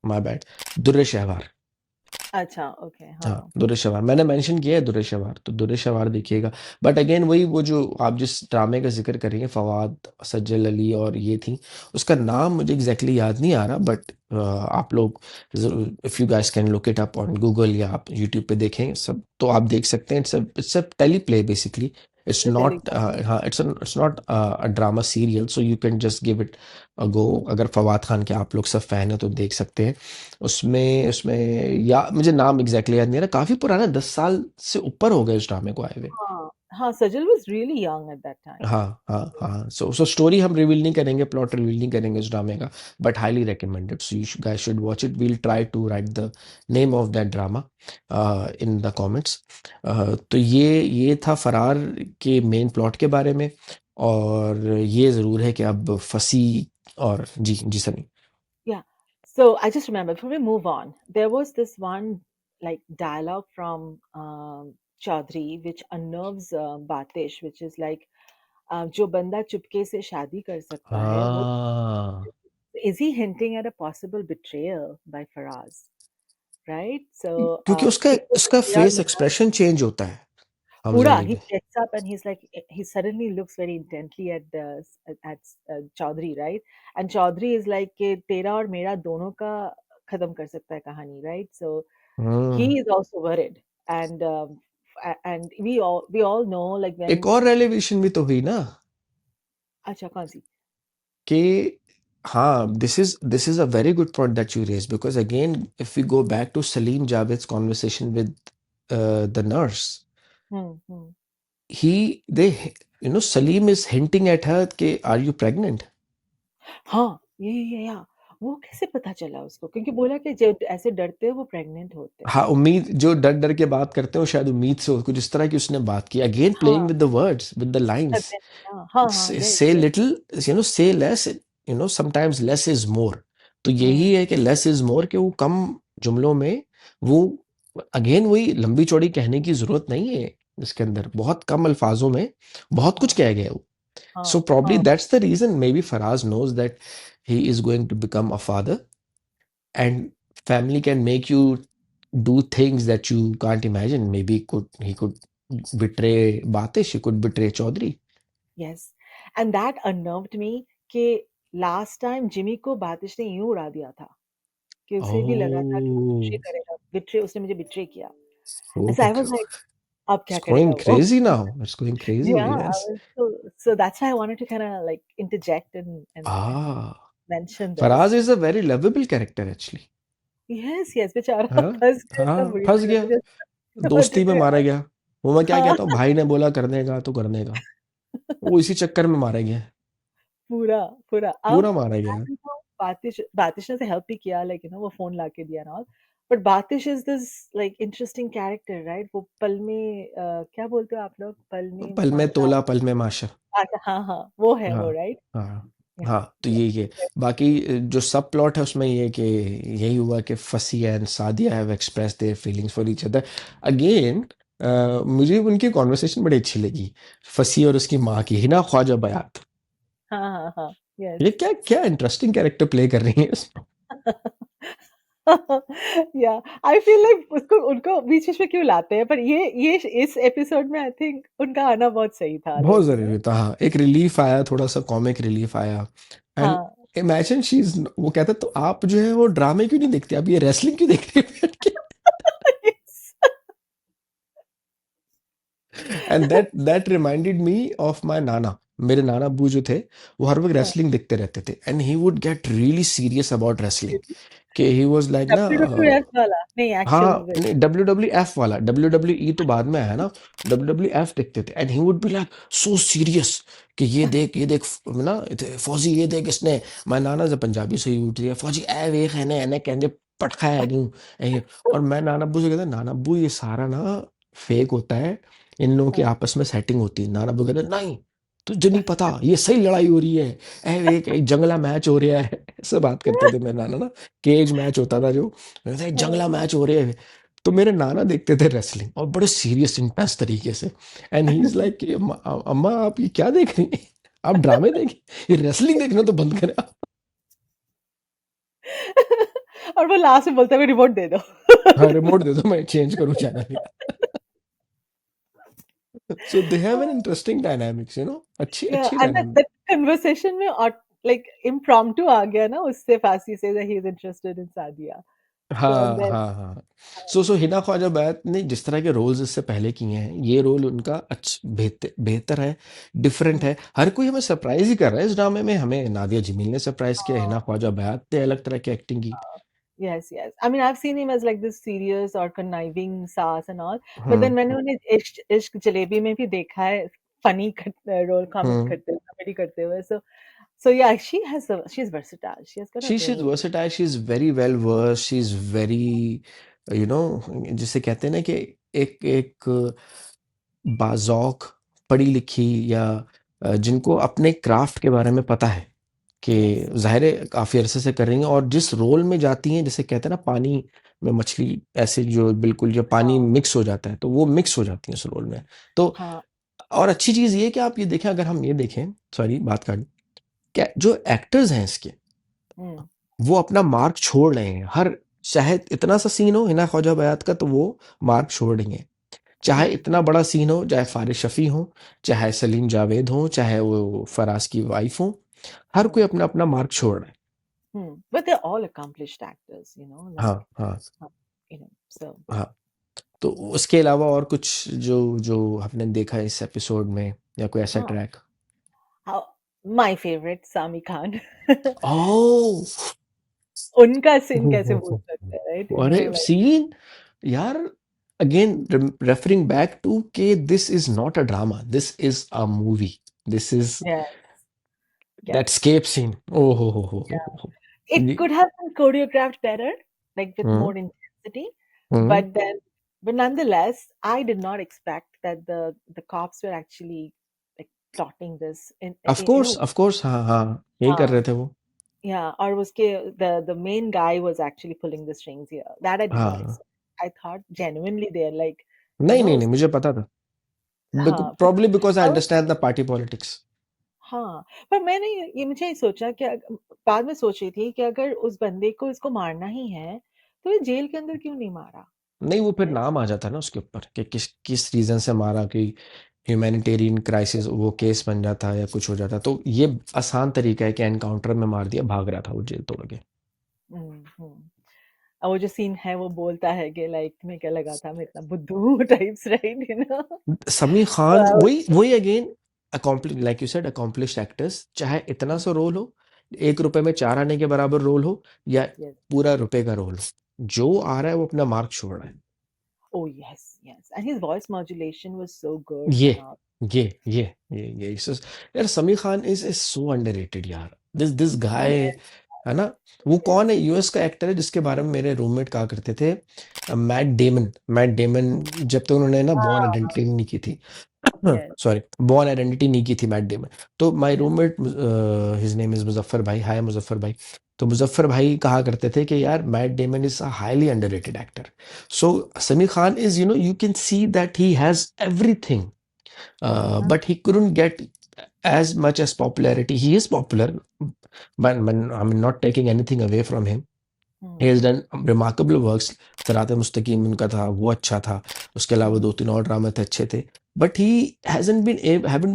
[SPEAKER 1] my bad. Durre Shahwar.
[SPEAKER 2] अच्छा, ओके,
[SPEAKER 1] हाँ,
[SPEAKER 2] हाँ।
[SPEAKER 1] दुर्रे शवार मैंने मेंशन किया है, दुर्रे शवार, तो दुर्रे शवार देखिएगा। बट अगेन वही, वो जो आप जिस ड्रामे का जिक्र कर रही हैं, फवाद, सज्जल अली और ये थी, उसका नाम मुझे एग्जैक्टली याद नहीं आ रहा, बट आप लोग if you guys can look it up on Google या आप यूट्यूब पे देखें सब, तो आप देख सकते हैं। It's a tele play basically. It's not,
[SPEAKER 2] telegram.
[SPEAKER 1] हाँ, it's not a drama serial, so you can just give it a go. अगर फवाद खान के आप लोग सब फैन हैं तो देख सकते हैं। उसमें उसमें या मुझे नाम एग्जैक्टली याद नहीं आ रहा, काफी पुराना, 10 साल से ऊपर हो गए उस ड्रामे को आए हुए।
[SPEAKER 2] हाँ, हाँ, Sajal was really young at that time.
[SPEAKER 1] हाँ हाँ हाँ, सो स्टोरी हम रिवील नहीं करेंगे, प्लॉट रिवील नहीं करेंगे उस ड्रामे का, but highly recommended, so you guys should watch it. We'll try to write the name of that drama in the comments. तो ये था फरार के मेन प्लॉट के बारे में। और ये ज़रूर है कि अब फंसी, और जी जी Sunny.
[SPEAKER 2] Yeah. So I just remember before we move on, there was this one like dialogue from Chaudhary which unnerves Batish, which is like जो बंदा चुपके से शादी कर सकता है वो,
[SPEAKER 1] हाँ,
[SPEAKER 2] is he hinting at a possible betrayal by Faraz, right? So
[SPEAKER 1] क्योंकि उसका
[SPEAKER 2] एक तो
[SPEAKER 1] उसका
[SPEAKER 2] यार
[SPEAKER 1] फेस एक्सप्रेशन चेंज होता है हमजा
[SPEAKER 2] पूरा
[SPEAKER 1] अली
[SPEAKER 2] he
[SPEAKER 1] में।
[SPEAKER 2] gets up and he's like he suddenly looks very intently at the at Chaudhary, right? And Chaudhary is like कि तेरा और मेरा दोनों का खत्म कर सकता है कहानी, right? So he
[SPEAKER 1] hmm.
[SPEAKER 2] is also worried, and and we all know like when
[SPEAKER 1] एक और रेलेवेशन भी तो हुई ना,
[SPEAKER 2] अच्छा कौन सी
[SPEAKER 1] कि हाँ, this is a very good point that you raise, because again if we go back to Salim Javed's conversation with the nurse,
[SPEAKER 2] hmm
[SPEAKER 1] he they Salim is hinting at her कि are you pregnant?
[SPEAKER 2] हाँ ये या वो कैसे पता चला उसको क्योंकि बोला कि जो ऐसे डरते हैं वो प्रेग्नेंट होते हैं
[SPEAKER 1] हाँ, उम्मीद, जो डर डर के बात करते हैं वो शायद उम्मीद से हो, कुछ इस तरह की उसने बात की, अगेन प्लेइंग
[SPEAKER 2] हाँ
[SPEAKER 1] with the words, with the lines.
[SPEAKER 2] सत्य हाँ यस
[SPEAKER 1] से
[SPEAKER 2] यस
[SPEAKER 1] लिटिल, से less, sometimes less is more. तो यही है कि लेस इज मोर, कि वो कम जुमलों में, वो अगेन वही लंबी चौड़ी कहने की जरूरत नहीं है, इसके अंदर बहुत कम अल्फाजों में बहुत कुछ
[SPEAKER 2] हाँ
[SPEAKER 1] कह गया वो। सो
[SPEAKER 2] हाँ
[SPEAKER 1] प्रॉब्ली
[SPEAKER 2] हाँ
[SPEAKER 1] that's the reason, maybe Faraz knows that he is going to become a father, and family can make you do things that you can't imagine. Maybe he could betray Batish, he could betray Chaudhary.
[SPEAKER 2] Yes and that unnerved me कि last time Jimmy को बातिश ने यूं उड़ा दिया था कि उसे भी लगा था कि वो बिट्रे
[SPEAKER 1] Oh,
[SPEAKER 2] करेगा बिट्रे उसने मुझे बिट्रे किया
[SPEAKER 1] oh,
[SPEAKER 2] ऐसा आई वाज लाइक अब
[SPEAKER 1] it's
[SPEAKER 2] क्या करेगा
[SPEAKER 1] going
[SPEAKER 2] वो
[SPEAKER 1] crazy now. It's going crazy,
[SPEAKER 2] yeah I
[SPEAKER 1] yes.
[SPEAKER 2] was so that's why I wanted to kind of like interject and
[SPEAKER 1] Ah,
[SPEAKER 2] mention
[SPEAKER 1] Faraz
[SPEAKER 2] this
[SPEAKER 1] is a very lovable character actually.
[SPEAKER 2] Yes yes बेचारा
[SPEAKER 1] हाँ,
[SPEAKER 2] फंस गया था
[SPEAKER 1] हाँ,
[SPEAKER 2] बुरी
[SPEAKER 1] फंस
[SPEAKER 2] तरह
[SPEAKER 1] गया,
[SPEAKER 2] से जस्ट
[SPEAKER 1] दोस्ती
[SPEAKER 2] wanted
[SPEAKER 1] में
[SPEAKER 2] to
[SPEAKER 1] मारा गया। वो मैं क्या
[SPEAKER 2] हाँ
[SPEAKER 1] कहता हूँ, भाई ने बोला करने का तो करने का, वो इसी चक्कर में मारा गया,
[SPEAKER 2] पूरा पूरा अब
[SPEAKER 1] पूरा मारा गया।
[SPEAKER 2] बातिश ने तो हेल्प भी किया लाइक वो फोन ला के दिया ना all but बातिश is this like interesting character right वो पल में क्या बोलते हो आप लोग पल में
[SPEAKER 1] पल में
[SPEAKER 2] माशा
[SPEAKER 1] तोला पल में माशा।
[SPEAKER 2] हाँ हाँ वो है वो
[SPEAKER 1] हाँ
[SPEAKER 2] राइट
[SPEAKER 1] हाँ
[SPEAKER 2] या
[SPEAKER 1] हाँ, तो यही है। बाकी जो सब प्लॉट है उसमें ये है कि यही हुआ कि फसी and Sadia have express their feelings for each other again. मुझे उनकी कॉन्वर्सेशन बड़ी अच्छी लगी, फसी और उसकी माँ की, हिना ख्वाजा बयात।
[SPEAKER 2] हाँ
[SPEAKER 1] ये
[SPEAKER 2] यस
[SPEAKER 1] क्या क्या इंटरेस्टिंग कैरेक्टर प्ले कर रही है इसमें।
[SPEAKER 2] या आई फील लाइक उसको उनको बीच बीच में क्यों लाते हैं पर ये इस एपिसोड में आई थिंक उनका आना बहुत सही था
[SPEAKER 1] बहुत
[SPEAKER 2] लाइक
[SPEAKER 1] जरूरी था, हाँ, एक रिलीफ आया, थोड़ा सा कॉमिक रिलीफ आया। एंड
[SPEAKER 2] हाँ
[SPEAKER 1] इमेजिन शी इज, वो कहता तो आप जो है वो ड्रामे क्यों नहीं देखते, आप ये रेसलिंग क्यों देख रहे हैं बैठ के।
[SPEAKER 2] Yes.
[SPEAKER 1] And that reminded me of my नाना। मेरे नाना अब्बू जो थे, वो हर वक्त
[SPEAKER 2] हाँ,
[SPEAKER 1] रेसलिंग देखते रहते थे, and he would get really serious about wrestling, कि ही वाज लाइक ना,
[SPEAKER 2] WWF वाला नहीं एक्चुअल
[SPEAKER 1] हाँ,
[SPEAKER 2] में
[SPEAKER 1] नहीं, डब्ल्यू डब्ल्यू एफ वाला, डब्ल्यू डब्ल्यू ई तो बाद में आया ना, डब्ल्यू डब्ल्यू एफ देखते थे, and he would be like so serious कि ये देख ना, फौजी ये देख इसने, मैं नाना से पंजाबी से ही उठ रही है, फौजी ए वेख है ने कहने पटखा है नहीं और मैं नाना अब्बू से कहता, नाना अब्बू ये सारा ना फेक होता है, इन लोगों की
[SPEAKER 2] हाँ,
[SPEAKER 1] आपस में सेटिंग होती है। नाना अब्बू कहते नहीं, तुझे नहीं पता, ये सही लड़ाई हो रही है, ए एक जंगला मैच हो रहा है ऐसे बात करते थे मेरे नाना ना, केज मैच होता था जो, कहते हैं,
[SPEAKER 2] हाँ,
[SPEAKER 1] जंगला मैच हो रहे हैं। तो मेरे नाना देखते थे रेसलिंग और बड़े सीरियस इंटेंस तरीके से, एंड ही इज लाइक अम्मा अम्मा, आप ये क्या देख रही हैं, आप ड्रामे देखें, ये रेसलिंग देखना तो बंद करें आप।
[SPEAKER 2] और वो लास्ट में बोलता है रिमोट दे दो।
[SPEAKER 1] हाँ, रिमोट दे दो, मैं चेंज करूँ channel. So they have an interesting dynamics, अच्छी
[SPEAKER 2] Yeah,
[SPEAKER 1] अच्छी
[SPEAKER 2] and
[SPEAKER 1] डायनामिक।
[SPEAKER 2] that conversation में और like impromptu आ गया ना उससे, फांसी से that he is interested in Sadia. So and
[SPEAKER 1] हाँ
[SPEAKER 2] then
[SPEAKER 1] हाँ हाँ। सो हिना ख्वाजा बैत ने जिस तरह के रोल्स इससे पहले किए हैं, ये रोल उनका बेहतर बेहतर है, डिफरेंट
[SPEAKER 2] mm,
[SPEAKER 1] है। हर कोई हमें सरप्राइज ही कर रहा है इस ड्रामे में। हमें नादिया जमील ने सरप्राइज किया, हिना ख्वाजा बैत ने अलग तरह की एक्टिंग की।
[SPEAKER 2] yes, yes. I mean, I've seen him as like this serious or conniving sass and all, but
[SPEAKER 1] hmm
[SPEAKER 2] then मैंने उन्हें इश्क इश्क जलेबी में भी देखा है, funny रोल
[SPEAKER 1] हम्म।
[SPEAKER 2] करते हुए, कॉमेडी करते हुए. So yeah, she's versatile. She has got a
[SPEAKER 1] she is
[SPEAKER 2] range.
[SPEAKER 1] Versatile, she is very well versed, she is very, you know जिसे कहते हैं ना कि एक एक बाज़ौक, पढ़ी लिखी, या जिनको अपने क्राफ्ट के बारे में पता है कि
[SPEAKER 2] Yes.
[SPEAKER 1] ज़ाहिर है काफ़ी अरसे से कर रही हैं, और जिस रोल में जाती हैं, जिसे कहते हैं ना पानी में मछली, ऐसे जो बिल्कुल जब पानी
[SPEAKER 2] हाँ,
[SPEAKER 1] मिक्स हो जाता है तो वो मिक्स हो जाती हैं उस रोल में। तो
[SPEAKER 2] हाँ.
[SPEAKER 1] और अच्छी चीज़ ये है कि आप ये देखें, अगर हम ये देखें, सॉरी बात काटी, क्या जो एक्टर्स हैं इसके,
[SPEAKER 2] Mm,
[SPEAKER 1] वो अपना मार्क छोड़ रहे हैं। हर, चाहे इतना सा सीन हो हिना ख्वाजा बयात का, तो वो मार्क छोड़ रही हैं। चाहे इतना बड़ा सीन हो, चाहे फारिस शफी हो, चाहे सलीम जावेद हो, चाहे वो फराज की वाइफ हो, हर कोई
[SPEAKER 2] mm,
[SPEAKER 1] अपना अपना मार्क छोड़ रहा है।
[SPEAKER 2] But they're all accomplished actors, like,
[SPEAKER 1] हाँ हाँ
[SPEAKER 2] uh, so.
[SPEAKER 1] हाँ। तो उसके अलावा और कुछ जो जो आपने देखा है इस एपिसोड में, या कोई ऐसा
[SPEAKER 2] हाँ,
[SPEAKER 1] track?
[SPEAKER 2] my favorite, Sami Khan.
[SPEAKER 1] ओह,
[SPEAKER 2] उनका सीन कैसे भूल सकते हैं, राइट?
[SPEAKER 1] अरे
[SPEAKER 2] Like,
[SPEAKER 1] सीन, यार, अगेन रेफरिंग बैक टू के this is not a drama, this is a movie, this is
[SPEAKER 2] yes,
[SPEAKER 1] that
[SPEAKER 2] yes.
[SPEAKER 1] Escape scene. ओ हो।
[SPEAKER 2] It
[SPEAKER 1] जी।
[SPEAKER 2] could have been choreographed better, like with
[SPEAKER 1] hmm
[SPEAKER 2] more intensity,
[SPEAKER 1] hmm.
[SPEAKER 2] but then, but nonetheless, I did not expect that the cops were actually like plotting this in a way.
[SPEAKER 1] Of course, हाँ हाँ, यही कर
[SPEAKER 2] हाँ,
[SPEAKER 1] रहे थे वो।
[SPEAKER 2] yeah, or उसके the main guy was actually pulling the strings here. That I did not
[SPEAKER 1] हाँ,
[SPEAKER 2] expect. I thought genuinely they're like,
[SPEAKER 1] नहीं नहीं नहीं,
[SPEAKER 2] उस
[SPEAKER 1] मुझे पता था,
[SPEAKER 2] हाँ,
[SPEAKER 1] प्रॉब्ली बिकॉज आई
[SPEAKER 2] और वो
[SPEAKER 1] अंडरस्टैंड द पार्टी पॉलिटिक्स।
[SPEAKER 2] हाँ, पर मैंने ये मुझे ये सोचा कि बाद में सोच रही थी कि अगर उस बंदे को इसको मारना ही है, तो ये जेल के अंदर क्यों नहीं मारा?
[SPEAKER 1] नहीं, वो फिर
[SPEAKER 2] राइट?
[SPEAKER 1] नाम आ जाता है ना उसके ऊपर कि किस किस रीजन से मारा, कि ह्यूमैनिटेरियन क्राइसिस, वो केस बन जाता या कुछ हो जाता। तो ये आसान तरीका है कि एनकाउंटर में मार दिया, भाग रहा था वो जेल तोड़ के।
[SPEAKER 2] हम्म। और वो जो सीन है वो बोलता है कि लाइक तुम्हें क्या लगा था मैं इतना बुद्धू टाइप्स, राइट?
[SPEAKER 1] समीर खान, वही वही again, accomplish, like you said, accomplished actors, चाहे इतना सा रोल हो, 1 रुपए में 4 आने के बराबर रोल हो, या
[SPEAKER 2] यस.
[SPEAKER 1] पूरा रुपए का रोल हो, जो आ रहा है वो अपना मार्क छोड़ रहा है।
[SPEAKER 2] Oh yes, yes. And his voice modulation was so good
[SPEAKER 1] ये
[SPEAKER 2] and all.
[SPEAKER 1] ये ये यार, Sameer Khan is so underrated यार। दिस गाय,
[SPEAKER 2] Yes,
[SPEAKER 1] है ना? वो कौन
[SPEAKER 2] yes.
[SPEAKER 1] है, यूएस का एक्टर है जिसके बारे में मेरे रूममेट कहा करते थे, मैट डेमन। जब तक उन्होंने ना बॉर्न
[SPEAKER 2] Ah,
[SPEAKER 1] आइडेंटिटी नहीं की थी,
[SPEAKER 2] yes,
[SPEAKER 1] सॉरी, बॉर्न आइडेंटिटी नहीं की थी मैट डेमन। तो my
[SPEAKER 2] yeah,
[SPEAKER 1] roommate, his name is Muzaffar भाई, हाय मुजफ्फर भाई। तो मुजफ्फर भाई कहा करते थे कि यार Matt Damon is a highly underrated actor. So Sameer Khan is, you can see that he has everything,
[SPEAKER 2] uh-huh.
[SPEAKER 1] but he couldn't get as much as popularity. He is popular, but I'm not taking anything away from him. He
[SPEAKER 2] Hmm.
[SPEAKER 1] has done remarkable works. सरात मुस्तकीम उनका था, वो अच्छा था। उसके अलावा
[SPEAKER 2] Hmm.
[SPEAKER 1] 2-3 और ड्रामे थे, अच्छे थे। But he haven't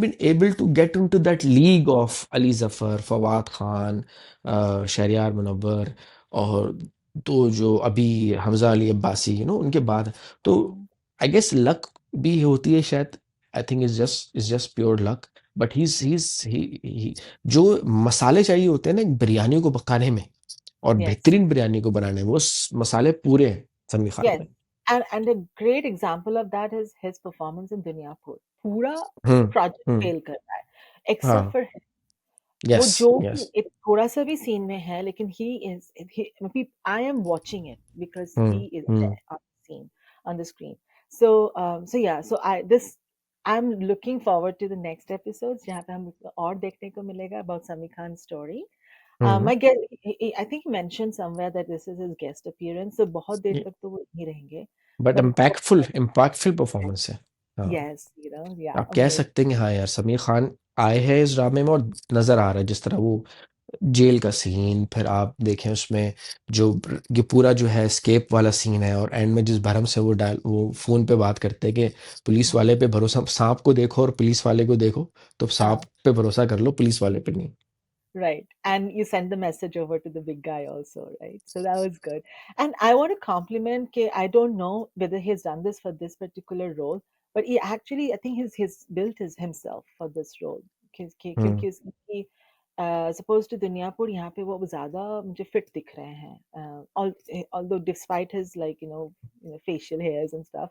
[SPEAKER 1] been able to get into that league of Ali Zafar, Fawad Khan, Shahryar Munawwar, और तो जो अभी हमजा अली अब्बासी, उनके बाद। तो
[SPEAKER 2] Hmm.
[SPEAKER 1] आई गेस लक भी होती है शायद। I think is just pure luck. But he जो मसाले चाहिए होते हैं ना एक बिरयानी को पकाने में, और
[SPEAKER 2] Yes,
[SPEAKER 1] बेहतरीन बिरयानी को बनाने में, वो मसाले पूरे हैं समीर खान
[SPEAKER 2] yes.
[SPEAKER 1] में।
[SPEAKER 2] And a great example of that is his performance in Dunyapur. पूरा
[SPEAKER 1] हम्म
[SPEAKER 2] प्रोजेक्ट
[SPEAKER 1] हम्म।
[SPEAKER 2] फेल कर रहा है, एक्सेप्ट
[SPEAKER 1] हाँ।
[SPEAKER 2] फॉर वो
[SPEAKER 1] यस
[SPEAKER 2] जो भी
[SPEAKER 1] यस।
[SPEAKER 2] एक थोड़ा-सा भी सीन में है, लेकिन I am watching it because he is
[SPEAKER 1] hmm.
[SPEAKER 2] there on the scene, on the screen. So yeah, so I'm looking forward to the next episodes जहाँ पे हम और देखने को मिलेगा about Sami Khan's story.
[SPEAKER 1] Hmm.
[SPEAKER 2] I guess I think he mentioned somewhere that this is his guest appearance, so बहुत देर तक तो वो नहीं रहेंगे,
[SPEAKER 1] बट
[SPEAKER 2] but
[SPEAKER 1] इम्पैक्टफुल परफॉर्मेंस है। हाँ,
[SPEAKER 2] yes, yeah,
[SPEAKER 1] आप कह
[SPEAKER 2] amazing.
[SPEAKER 1] सकते हैं कि हाँ यार, समीर खान आए हैं इस ड्रामे में, और नजर आ रहा है जिस तरह वो जेल का सीन, फिर आप देखें उसमें जो ये पूरा जो है एस्केप वाला सीन है, और एंड में जिस भरम से वो फोन पे बात करते हैं कि पुलिस
[SPEAKER 2] Mhm.
[SPEAKER 1] वाले पे भरोसा, सांप को देखो और पुलिस वाले को देखो, तो सांप
[SPEAKER 2] हाँ,
[SPEAKER 1] पे भरोसा कर लो, पुलिस वाले पे नहीं।
[SPEAKER 2] right. And you send the message over to the big guy also, right? So that was good. And I want to compliment K. I don't know whether he's done this for this particular role, but he actually, I think he's built his himself for this role.
[SPEAKER 1] हम्म।
[SPEAKER 2] क्योंकि उसकी suppose to Duniyapur यहाँ पे वो ज़्यादा मुझे fit दिख रहे हैं although despite his like facial hairs and stuff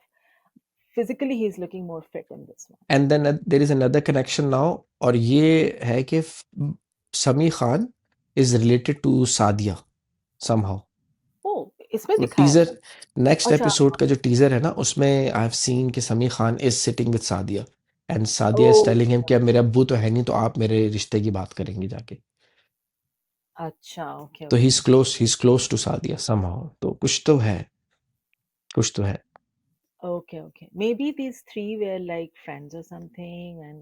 [SPEAKER 2] physically he's looking more fit in this one.
[SPEAKER 1] And then there is another connection now, और ये है कि Sami Khan is related to Sadia somehow.
[SPEAKER 2] Oh, इसमें
[SPEAKER 1] तो
[SPEAKER 2] दिखाया
[SPEAKER 1] टीजर,
[SPEAKER 2] है?
[SPEAKER 1] नेक्स्ट
[SPEAKER 2] अच्छा।
[SPEAKER 1] एपिसोड का जो टीजर है ना, उसमें आई हैव सीन कि Sami Khan is sitting with Sadia, and Sadia is
[SPEAKER 2] oh,
[SPEAKER 1] telling him कि अब मेरे अब्बू तो है नहीं, तो आप मेरे रिश्ते की बात करेंगे जाके।
[SPEAKER 2] अच्छा, ओके
[SPEAKER 1] तो
[SPEAKER 2] okay
[SPEAKER 1] he is close to Sadia somehow, तो कुछ तो है, कुछ तो है।
[SPEAKER 2] okay okay. Maybe these three were like friends or something, and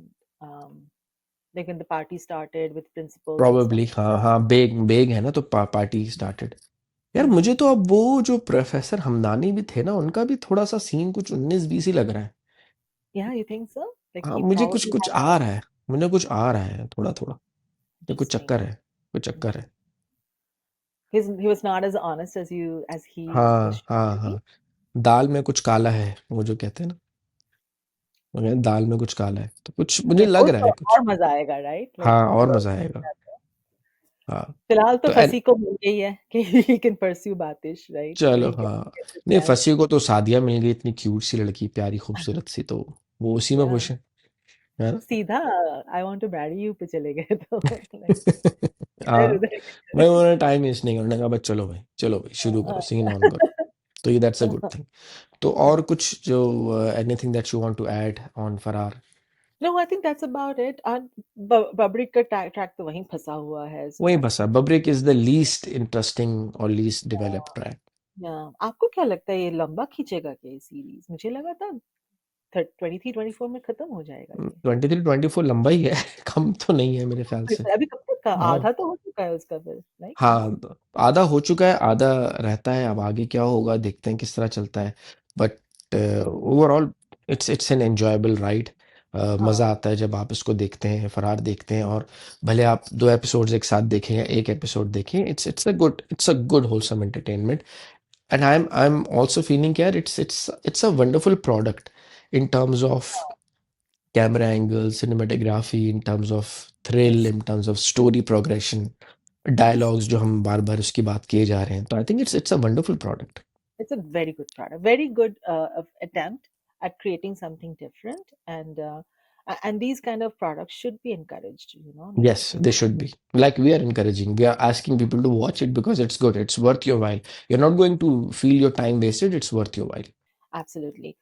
[SPEAKER 2] like when the party started with principals and stuff
[SPEAKER 1] probably,
[SPEAKER 2] like
[SPEAKER 1] हाँ
[SPEAKER 2] that.
[SPEAKER 1] हाँ, बेग बेग है ना, तो पार्टी स्टार्टेड। यार मुझे
[SPEAKER 2] Mm-hmm.
[SPEAKER 1] तो अब वो जो प्रोफेसर हमदानी भी थे ना, उनका भी थोड़ा सा सीन कुछ 19-20 ही लग रहा है।
[SPEAKER 2] Yeah, you think so? Like
[SPEAKER 1] हाँ,
[SPEAKER 2] he
[SPEAKER 1] मुझे कुछ
[SPEAKER 2] probably
[SPEAKER 1] कुछ
[SPEAKER 2] had a
[SPEAKER 1] आ रहा है, मुझे कुछ आ रहा है थोड़ा थोड़ा, ये कुछ
[SPEAKER 2] interesting.
[SPEAKER 1] चक्कर है, कुछ चक्कर है।
[SPEAKER 2] He was not as honest as he was
[SPEAKER 1] हाँ
[SPEAKER 2] shown
[SPEAKER 1] हाँ
[SPEAKER 2] to be.
[SPEAKER 1] हाँ, दाल में कुछ काला है, वो जो कहते हैं ना, वो कहते हैं, दाल में कुछ काला है, तो कुछ मुझे
[SPEAKER 2] नहीं वो
[SPEAKER 1] लग रहा
[SPEAKER 2] तो
[SPEAKER 1] है कुछ।
[SPEAKER 2] और मजा आएगा, राइट? लाइक
[SPEAKER 1] हाँ, और
[SPEAKER 2] वो
[SPEAKER 1] मजा आएगा। हाँ,
[SPEAKER 2] फिलहाल तो
[SPEAKER 1] तो
[SPEAKER 2] फंसी को मिल गई है कि he can pursue Batish, right? So
[SPEAKER 1] चलो,
[SPEAKER 2] he can
[SPEAKER 1] हाँ,
[SPEAKER 2] get the
[SPEAKER 1] नहीं
[SPEAKER 2] chance.
[SPEAKER 1] फंसी को तो सादिया मिल गई, इतनी क्यूट सी लड़की, प्यारी खूबसूरत सी, तो वो उसी में
[SPEAKER 2] Yeah.
[SPEAKER 1] खुश है
[SPEAKER 2] वो
[SPEAKER 1] ना।
[SPEAKER 2] सीधा I want to marry you पे चले गए तो like इधर
[SPEAKER 1] हाँ,
[SPEAKER 2] उधर
[SPEAKER 1] भाई उन्होंने टाइम वेस्ट नहीं करने का, बस चलो भाई, चलो भाई, शुरू करो, सीन ऑन करो। तो ये दैट्स अ गुड थिंग। तो और कुछ जो anything that you want to add on Faraar?
[SPEAKER 2] No I think that's about it और बबरिक का ट्रैक तो वहीं फंसा हुआ है सो
[SPEAKER 1] वही
[SPEAKER 2] दैट्स
[SPEAKER 1] बसा, बब्रिक इज द लीस्ट इंटरेस्टिंग और लीस्ट डेवलप्ड ट्रैक।
[SPEAKER 2] या आपको क्या लगता है ये लंबा खींचेगा क्या ये सीरीज मुझे लगा था 23-24 में खत्म हो जाएगा ये
[SPEAKER 1] 23-24 लंबा ही है, कम तो नहीं है मेरे ख्याल से।
[SPEAKER 2] अभी कब तक का
[SPEAKER 1] हाँ
[SPEAKER 2] आधा तो हो चुका है उसका फिर लाइक नो
[SPEAKER 1] हाँ, तो आधा हो चुका है, आधा रहता है, अब आगे क्या होगा देखते हैं किस तरह चलता है। But overall it's an enjoyable ride.
[SPEAKER 2] हाँ
[SPEAKER 1] मज़ा आता है जब आप इसको देखते हैं, फरार देखते हैं, और भले आप 2 एपिसोड्स एक साथ देखें या एक एपिसोड देखें, it's a good wholesome entertainment. And I am also feeling यार, it's a wonderful product in terms of camera angles, cinematography, in terms of thrill,
[SPEAKER 2] yes
[SPEAKER 1] in terms of story progression,
[SPEAKER 2] yes
[SPEAKER 1] dialogues जो हम बार बार उसकी बात किए जा रहे हैं, तो I think it's a wonderful product.
[SPEAKER 2] it's a very good product very good attempt at creating something different and these kind of products should be encouraged like
[SPEAKER 1] Yes, they should be, like we are encouraging, we are asking people to watch it because it's good, it's worth your while. You're not going to feel your time wasted, it's worth your while.
[SPEAKER 2] Absolutely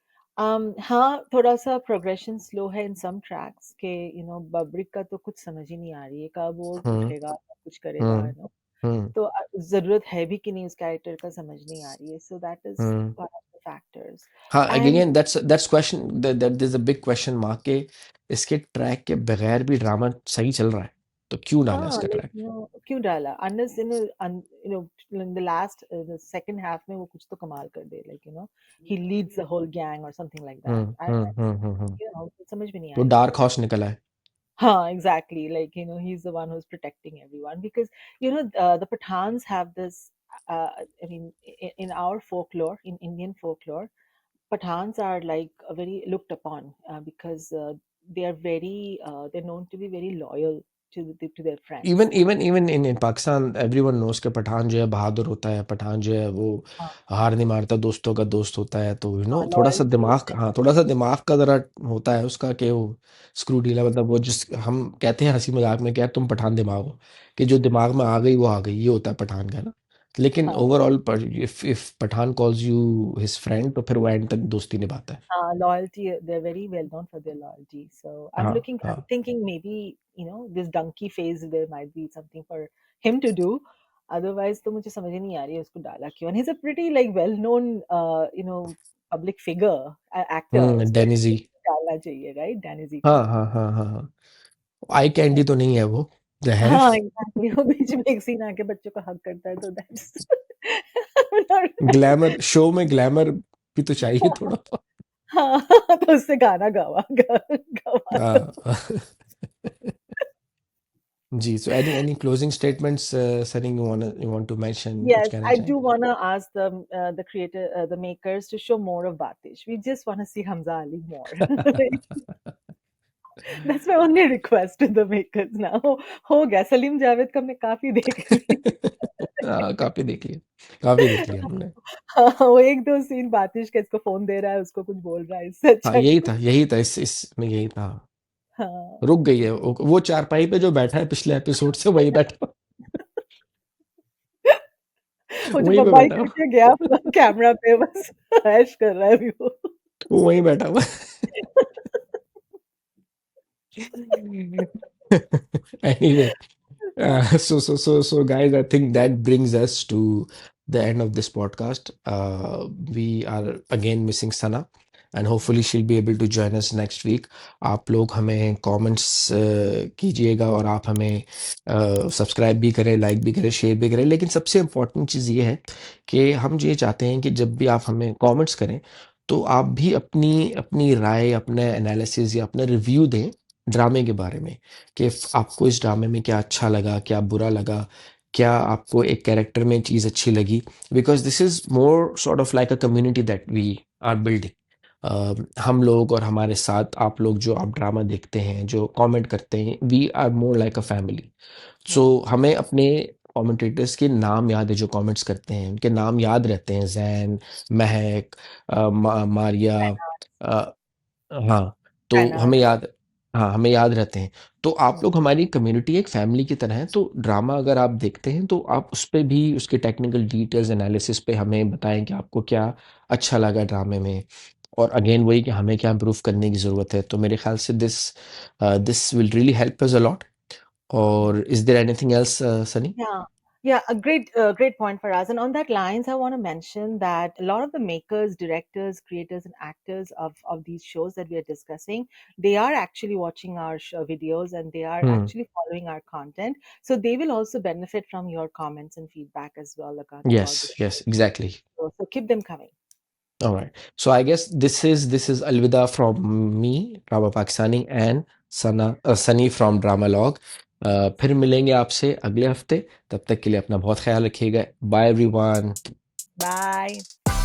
[SPEAKER 2] हाँ थोड़ा सा progression slow है इन सम tracks के बब्रिक का तो कुछ समझ ही नहीं आ रही है कब वो
[SPEAKER 1] हम्म
[SPEAKER 2] उठेगा कब कुछ करेगा
[SPEAKER 1] हम्म हम्म
[SPEAKER 2] तो जरूरत है भी कि नहीं उस कैरेक्टर का समझ नहीं आ रही है so that is
[SPEAKER 1] hmm
[SPEAKER 2] one of the factors
[SPEAKER 1] हाँ,
[SPEAKER 2] and
[SPEAKER 1] again that's question, that is a big question mark के इसके ट्रैक के बगैर भी ड्रामा सही चल रहा है, तो क्यों डाला
[SPEAKER 2] हाँ
[SPEAKER 1] इसका
[SPEAKER 2] लाइक
[SPEAKER 1] ट्रैक?
[SPEAKER 2] क्यों डाला unless in the last the second half में वो कुछ तो कमाल कर दे like he leads the whole gang और समथिंग लाइक दैट आई समझ में नहीं
[SPEAKER 1] तो
[SPEAKER 2] आई
[SPEAKER 1] डार्क
[SPEAKER 2] मुझे
[SPEAKER 1] हॉर्स निकला है।
[SPEAKER 2] Huh, exactly. Like, he's the one who's protecting everyone because, the Pathans have this. I mean, in our folklore, in Indian folklore, Pathans are like very looked upon because they are they're known to be very loyal to their friends.
[SPEAKER 1] Even even even in Pakistan everyone knows के पठान जो है बहादुर होता है, पठान जो है वो
[SPEAKER 2] हाँ,
[SPEAKER 1] हार नहीं मारता, दोस्तों का दोस्त होता है, तो
[SPEAKER 2] हाँ,
[SPEAKER 1] थोड़ा सा
[SPEAKER 2] loyalty is
[SPEAKER 1] दिमाग,
[SPEAKER 2] very
[SPEAKER 1] हाँ थोड़ा सा दिमाग का जरा होता है उसका, कि वो स्क्रू ढीला, मतलब वो जिस हम कहते हैं हंसी मजाक में, क्या तुम पठान दिमाग हो, कि जो दिमाग में आ गई वो आ गई, ये होता है पठान का ना। लेकिन
[SPEAKER 2] हाँ.
[SPEAKER 1] Overall if Pathan calls you his friend, तो फिर वो एंड तक दोस्ती निभाता है।
[SPEAKER 2] Loyalty, they're very well known for their loyalty. So
[SPEAKER 1] हाँ
[SPEAKER 2] I'm
[SPEAKER 1] हाँ
[SPEAKER 2] thinking maybe, this donkey phase, there might be something for him to do. Otherwise, तो मुझे समझ ही नहीं आ रही है उसको डाला क्यों. And he's a pretty like well-known, public figure, actor. उसको
[SPEAKER 1] डेनिजी।
[SPEAKER 2] डालना चाहिए, right? Danny Z को.
[SPEAKER 1] हाँ हाँ हाँ हाँ हाँ, आई कैंडी तो नहीं है वो, ज़हर।
[SPEAKER 2] हाँ, एग्ज़ैक्टली वो बीच में एक सीन आके बच्चों को हग करता है, तो दैट्स
[SPEAKER 1] ग्लैमर शो में ग्लैमर भी तो चाहिए थोड़ा।
[SPEAKER 2] हाँ, तो उससे गाना गवा दो।
[SPEAKER 1] हाँ। जी, so any closing statements, Sunny, you want to mention, कुछ
[SPEAKER 2] Yes,
[SPEAKER 1] कहना
[SPEAKER 2] I
[SPEAKER 1] चाहें?
[SPEAKER 2] do wanna ask the creator, the makers to show more of Batish. We just wanna see Hamza Ali more. That's my only request to the makers now. हो गया सलीम जावेद का हमने काफ़ी देख लिया।
[SPEAKER 1] हाँ, काफ़ी देख लिया हमने।
[SPEAKER 2] हाँ, वो 1-2 सीन बातिश का इसको फ़ोन दे रहा है, उसको कुछ बोल रहा है, इससे
[SPEAKER 1] हाँ,
[SPEAKER 2] अच्छा कुछ
[SPEAKER 1] यही था इसमें यही था।
[SPEAKER 2] हाँ।
[SPEAKER 1] रुक गई है वो चारपाई पे जो बैठा है पिछले एपिसोड से वही बैठा
[SPEAKER 2] वो जो
[SPEAKER 1] वहीं पे
[SPEAKER 2] बम्बई
[SPEAKER 1] बैठा हुआ
[SPEAKER 2] करके गया कैमरा पे बस ऐश कर रहा है अभी वो।
[SPEAKER 1] वो वहीं बैठा हुआ anyway. So, guys, I think that brings us to the end of this podcast. We are again missing Sana, and hopefully she'll be able to join us next week. आप लोग हमें comments कीजिएगा और आप हमें सब्सक्राइब भी करें, like भी करें, शेयर भी करें। लेकिन सबसे इम्पोर्टेंट चीज़ ये है कि हम ये चाहते हैं कि जब भी आप हमें कमेंट्स करें, तो आप भी अपनी अपनी राय, अपना एनालिसिस या अपना रिव्यू दें ड्रामे के बारे में। कि आपको इस ड्रामे में क्या अच्छा लगा, क्या बुरा लगा, क्या आपको एक कैरेक्टर में चीज़ अच्छी लगी, because this is more sort of like a community that we are building. हम लोग और हमारे साथ आप लोग जो आप ड्रामा देखते हैं, जो कमेंट करते हैं, we are more like a family. So
[SPEAKER 2] hmm,
[SPEAKER 1] हमें अपने कमेंटेटर्स के नाम याद है जो कमेंट्स करते हैं, उनके नाम याद रहते हैं, जैन, महक, मारिया, हाँ, तो
[SPEAKER 2] रहना
[SPEAKER 1] हमें याद रहते हैं। तो आप
[SPEAKER 2] हुँ,
[SPEAKER 1] लोग हमारी कम्युनिटी एक फैमिली की तरह हैं, तो ड्रामा अगर आप देखते हैं, तो आप उस पे भी उसके टेक्निकल डिटेल्स एनालिसिस पे हमें बताएँ कि आपको क्या अच्छा लगा ड्रामे में। और अगेन वही कि हमें क्या इम्प्रूव करने की ज़रूरत है। तो मेरे ख़्याल से this will really help us a lot.
[SPEAKER 2] Hmm.
[SPEAKER 1] और is there anything else Sunny?
[SPEAKER 2] Yeah. Yeah, a great point for us. And on that lines, I want to mention that a lot of the makers, directors, creators, and actors of these shows that we are discussing, they are actually watching our videos and they are
[SPEAKER 1] hmm,
[SPEAKER 2] actually following our content. So they will also benefit from your comments and feedback as well about the
[SPEAKER 1] yes, yes,
[SPEAKER 2] show.
[SPEAKER 1] Exactly.
[SPEAKER 2] So keep them coming.
[SPEAKER 1] All right. So I guess this is Alvida from me, Drama Pakistani, and Sunny from Drama Log. फिर मिलेंगे आपसे अगले हफ्ते। तब तक के लिए अपना बहुत ख्याल रखिएगा। Bye everyone.
[SPEAKER 2] Bye.